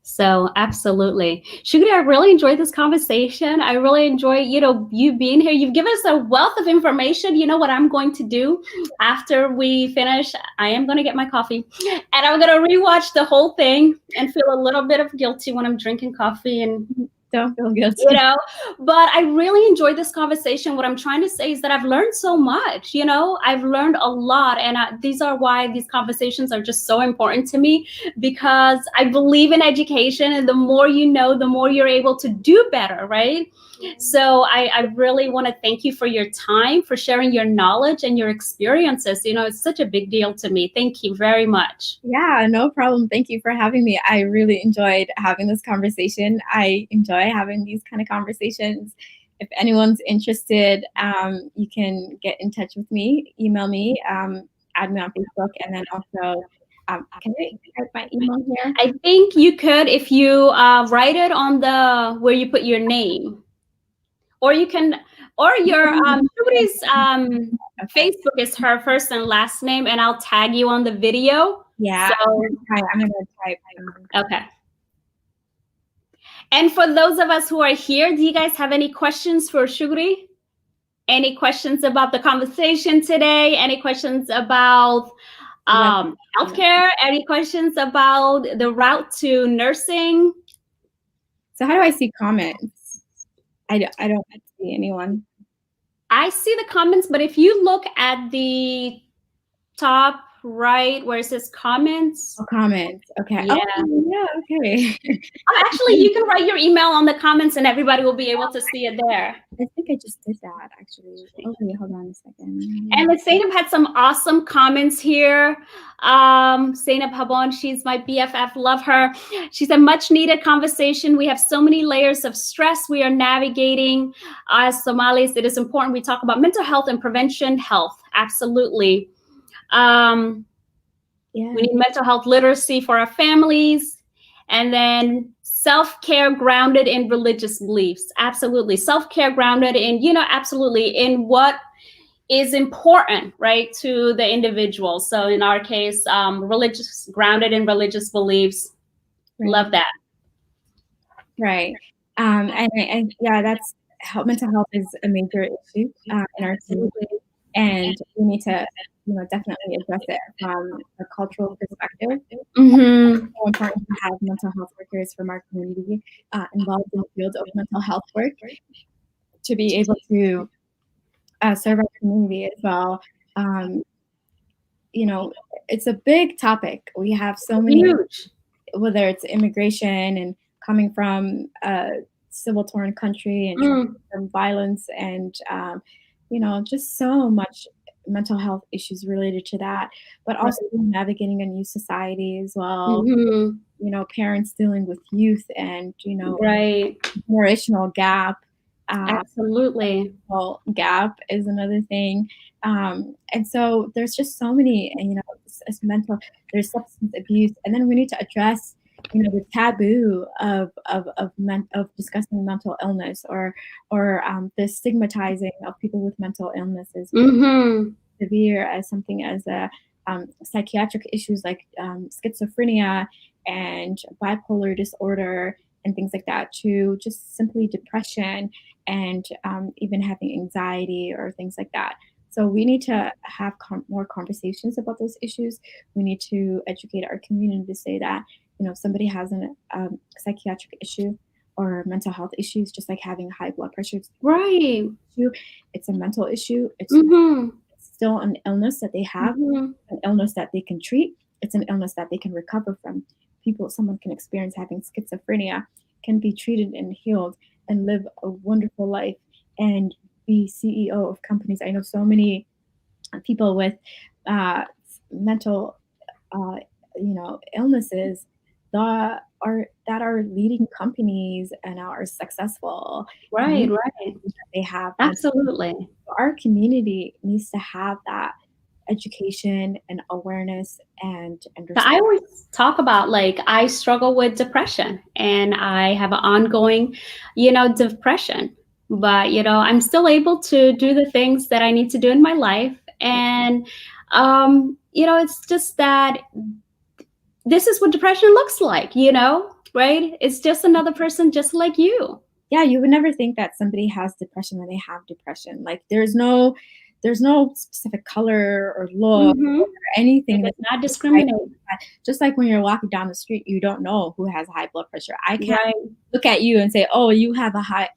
So absolutely. Shukri, I really enjoyed this conversation. I really enjoy, you being here. You've given us a wealth of information. You know what I'm going to do after we finish? I am going to get my coffee and I'm going to rewatch the whole thing and feel a little bit of guilty when I'm drinking coffee and Don't feel guilty. you know but I really enjoyed this conversation. What I'm trying to say is that I've learned so much. I've learned a lot, and these are why these conversations are just so important to me, because I believe in education, and the more you know, the more you're able to do better, right? So I really want to thank you for your time, for sharing your knowledge and your experiences. It's such a big deal to me. Thank you very much. Yeah, no problem. Thank you for having me. I really enjoyed having this conversation. I enjoy having these kind of conversations. If anyone's interested, you can get in touch with me, email me, add me on Facebook, and then also, can I type my email here? I think you could, if you write it on the where you put your name, Or you can, or your Shukri's Okay. Facebook is her first and last name, and I'll tag you on the video. Yeah, So I'm gonna type. okay. And for those of us who are here, do you guys have any questions for Shukri? Any questions about the conversation today? Any questions about healthcare? Any questions about the route to nursing? So how do I see comments? I don't see anyone. I see the comments, but if you look at the top right where it says comments. Oh, comments. Okay. Yeah. Oh, yeah. Okay. Actually, you can write your email on the comments and everybody will be able to see it there. I think I just did that actually. Okay, hold on a second. And then Zainab had some awesome comments here. Zainab Habon, she's my BFF, love her. She said, much needed conversation. We have so many layers of stress we are navigating. As Somalis, it is important we talk about mental health and prevention health. Absolutely. Yeah. We need mental health literacy for our families. And then self-care grounded in religious beliefs. Absolutely. Self-care grounded in, absolutely in what is important, right, to the individual. So in our case, grounded in religious beliefs. Right. Love that. Right. And yeah, mental health is a major issue in our community, and we need to, definitely address it from a cultural perspective. Mm-hmm. It's so important to have mental health workers from our community involved in the field of mental health work to be able to serve our community as well. It's a big topic. We have so many, Huge. whether it's immigration and coming from a civil torn country and from violence and, just so much mental health issues related to that, but also navigating a new society as well. Mm-hmm. Parents dealing with youth and, Right. generational gap. Absolutely. Gap is another thing. And so there's just so many, there's substance abuse. And then we need to address, the taboo of discussing mental illness or the stigmatizing of people with mental illnesses. Mm-hmm. Severe as something as psychiatric issues like schizophrenia and bipolar disorder and things like that, to just simply depression and even having anxiety or things like that. So we need to have more conversations about those issues. We need to educate our community to say that, if somebody has a psychiatric issue or mental health issues, just like having high blood pressure, right? It's a mental issue. It's still an illness that they have, an illness that they can treat. It's an illness that they can recover from. Someone can experience having schizophrenia, can be treated and healed and live a wonderful life and be CEO of companies. I know so many people with mental, illnesses that are leading companies and are successful. Right. They have absolutely. Our community needs to have that education and awareness and I always talk about, like, I struggle with depression and I have an ongoing, depression, but, I'm still able to do the things that I need to do in my life. And, it's just that this is what depression looks like, right? It's just another person just like you. Yeah, you would never think that somebody has depression when they have depression. Like there's no specific color or look or anything. It's not discriminating. Just like when you're walking down the street, you don't know who has high blood pressure. I can't look at you and say, "Oh, you have high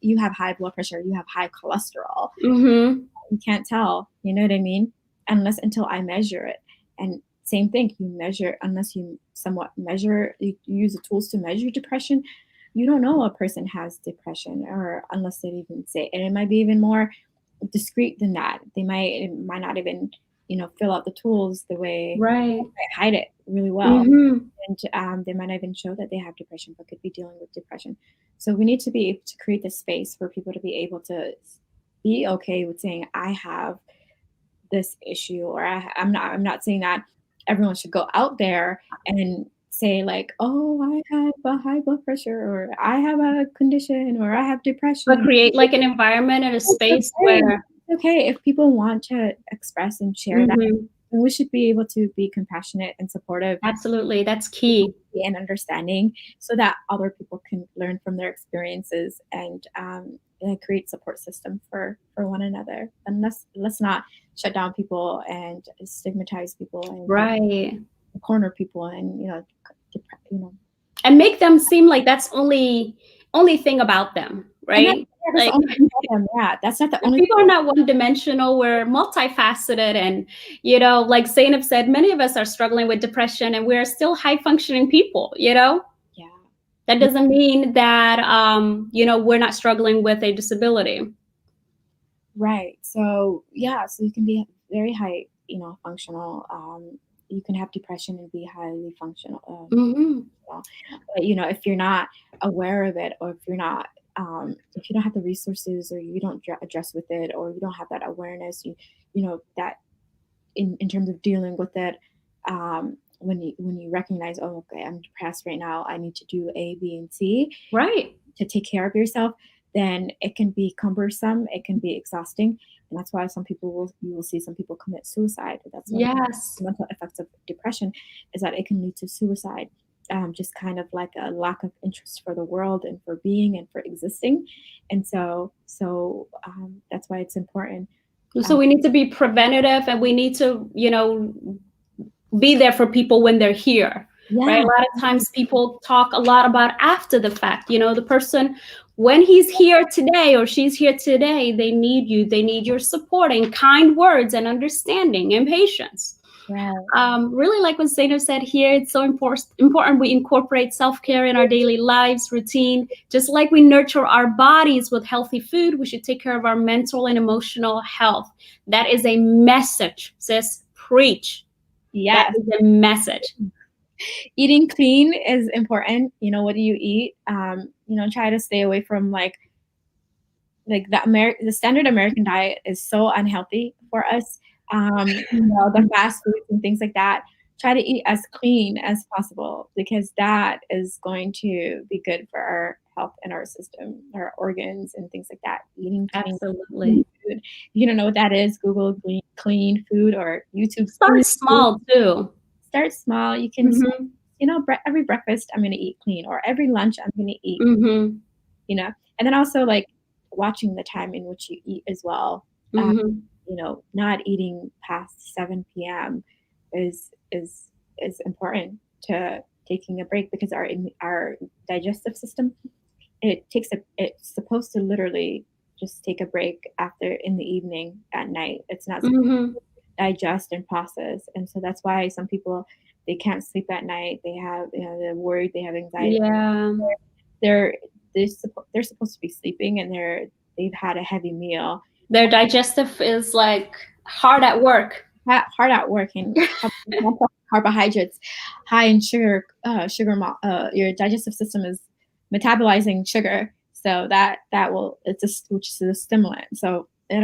blood pressure. You have high cholesterol." You can't tell. You know what I mean? Until I measure it. And same thing, you measure unless you somewhat measure. You use the tools to measure depression. You don't know a person has depression, or unless they even say, and it might be even more discreet than that. It might not even, fill out the tools the way, hide it really well, and they might not even show that they have depression, but could be dealing with depression. So we need to be able to create the space for people to be able to be okay with saying, I have this issue, or I'm not saying that everyone should go out there and say like, "Oh, I have a high blood pressure," or "I have a condition," or "I have But depression." create like an environment and a It's space okay. where It's okay if people want to express and share that, Mhm. and we should be able to be compassionate and supportive Absolutely, that's key. and understanding so that other people can learn from their experiences and create support system for one another. And let's not shut down people and stigmatize people and Right. corner people and you know And make them seem like that's only thing about them, and that's right? yeah, that's the Like only thing about them. Yeah, that's not the only people are not one-dimensional, we're multifaceted, and, like Zainab said, many of us are struggling with depression, and we're still high-functioning people, you know? yeah. That doesn't mean that, we're not struggling with a disability. Right. So yeah, so you can be very high, functional. You can have depression and be highly functional. Mhm. Well. But if you're not aware of it, or if you don't have the resources, or you don't address with it, or you don't have that awareness, that in terms of dealing with it, when you recognize, oh, okay, I'm depressed right now, I need to do A, B, and C Right. to take care of yourself, then it can be cumbersome, it can be exhausting, and that's why you will see some people commit suicide. That's one of Yes. the mental effects of depression, is that it can lead to suicide. Just kind of like a lack of interest for the world and for being and for existing, and so that's why it's important. So we need to be preventative, and we need to, be there for people when they're here, right? Yeah, A lot of times people talk a lot about after the fact, the person, when he's here today or she's here today, they need you, they need your support and kind words and understanding and patience. right. Really, like what Zainab said here, it's so important we incorporate self-care in our daily lives routine. Just like we nurture our bodies with healthy food, we should take care of our mental and emotional health. That is a message, sis. Preach. That Yes, is a message. eating clean is important. What do you eat? Try to stay away from the standard American diet is so unhealthy for us. The fast foods and things like that. Try to eat as clean as possible, because that is going to be good for our health and our system, our organs and things like that. Eating clean Absolutely. food. If you don't know what that is, Google clean food or YouTube Start clean food. small too. Start small. You can say, Mhm. every breakfast I'm going to eat clean, or every lunch I'm going to eat, Mhm. and then also like watching the time in which you eat as well. Uh, Mhm. not eating past 7 p.m. is important to taking a break, because our digestive system, it's supposed to literally just take a break after in the evening at night. It's not supposed Mhm. to digest and process, and so that's why some people, they can't sleep at night. They have, they're worried, they have anxiety. Yeah. They're they're supposed to be sleeping, and they've had a heavy meal, Their digestive is like hard at work. hard at work, and carbohydrates, high in sugar. Your digestive system is metabolizing sugar, so that will it's which is a stimulant. So it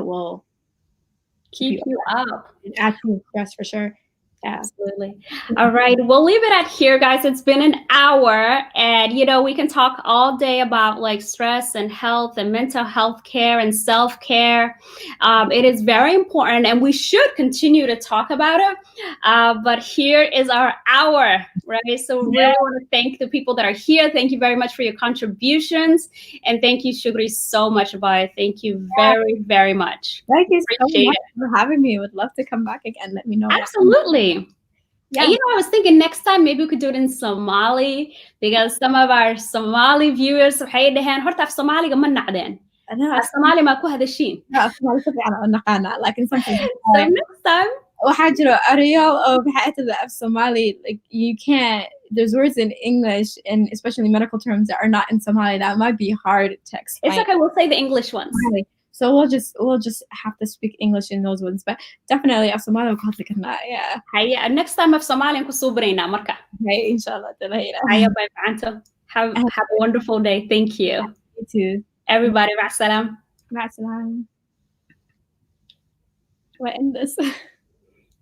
will keep Keep you you up. and add to your stress for sure. Yeah. Absolutely. All right. We'll leave it at here, guys. It's been an hour, and we can talk all day about like stress and health and mental health care and self-care. It is very important, and we should continue to talk about it. But here is our hour, right? So we really want to thank the people that are here. Thank you very much for your contributions. And thank you, Shukri, so much, Bye. Thank you very, very much. Thank you so Appreciate much it. for having me. Would love to come back again. Let me know. Absolutely. Yeah. I was thinking next time maybe we could do it in Somali, because some of our Somali viewers waxay dhaheen horta af Soomaaliga ma nacdeen. Af Soomaali ma ku hadashiin. Laakiin sometimes So next time. waxaa jiro erayo oo maxaa af Somali, like you can't, there's words in English and especially medical terms that are not in Somali that might be hard to explain. It's okay, we'll say the English ones. Right. So we'll just have to speak English in those ones, but definitely af Somali ku hadli karnaa. Yeah. Haya, next time af Somali ku suubinaynaa marka. Okay, inshallah. Haya, bye macanto. Have a wonderful day. Thank you. You too. Everybody, ma'asalam. Masalam. Do I end this?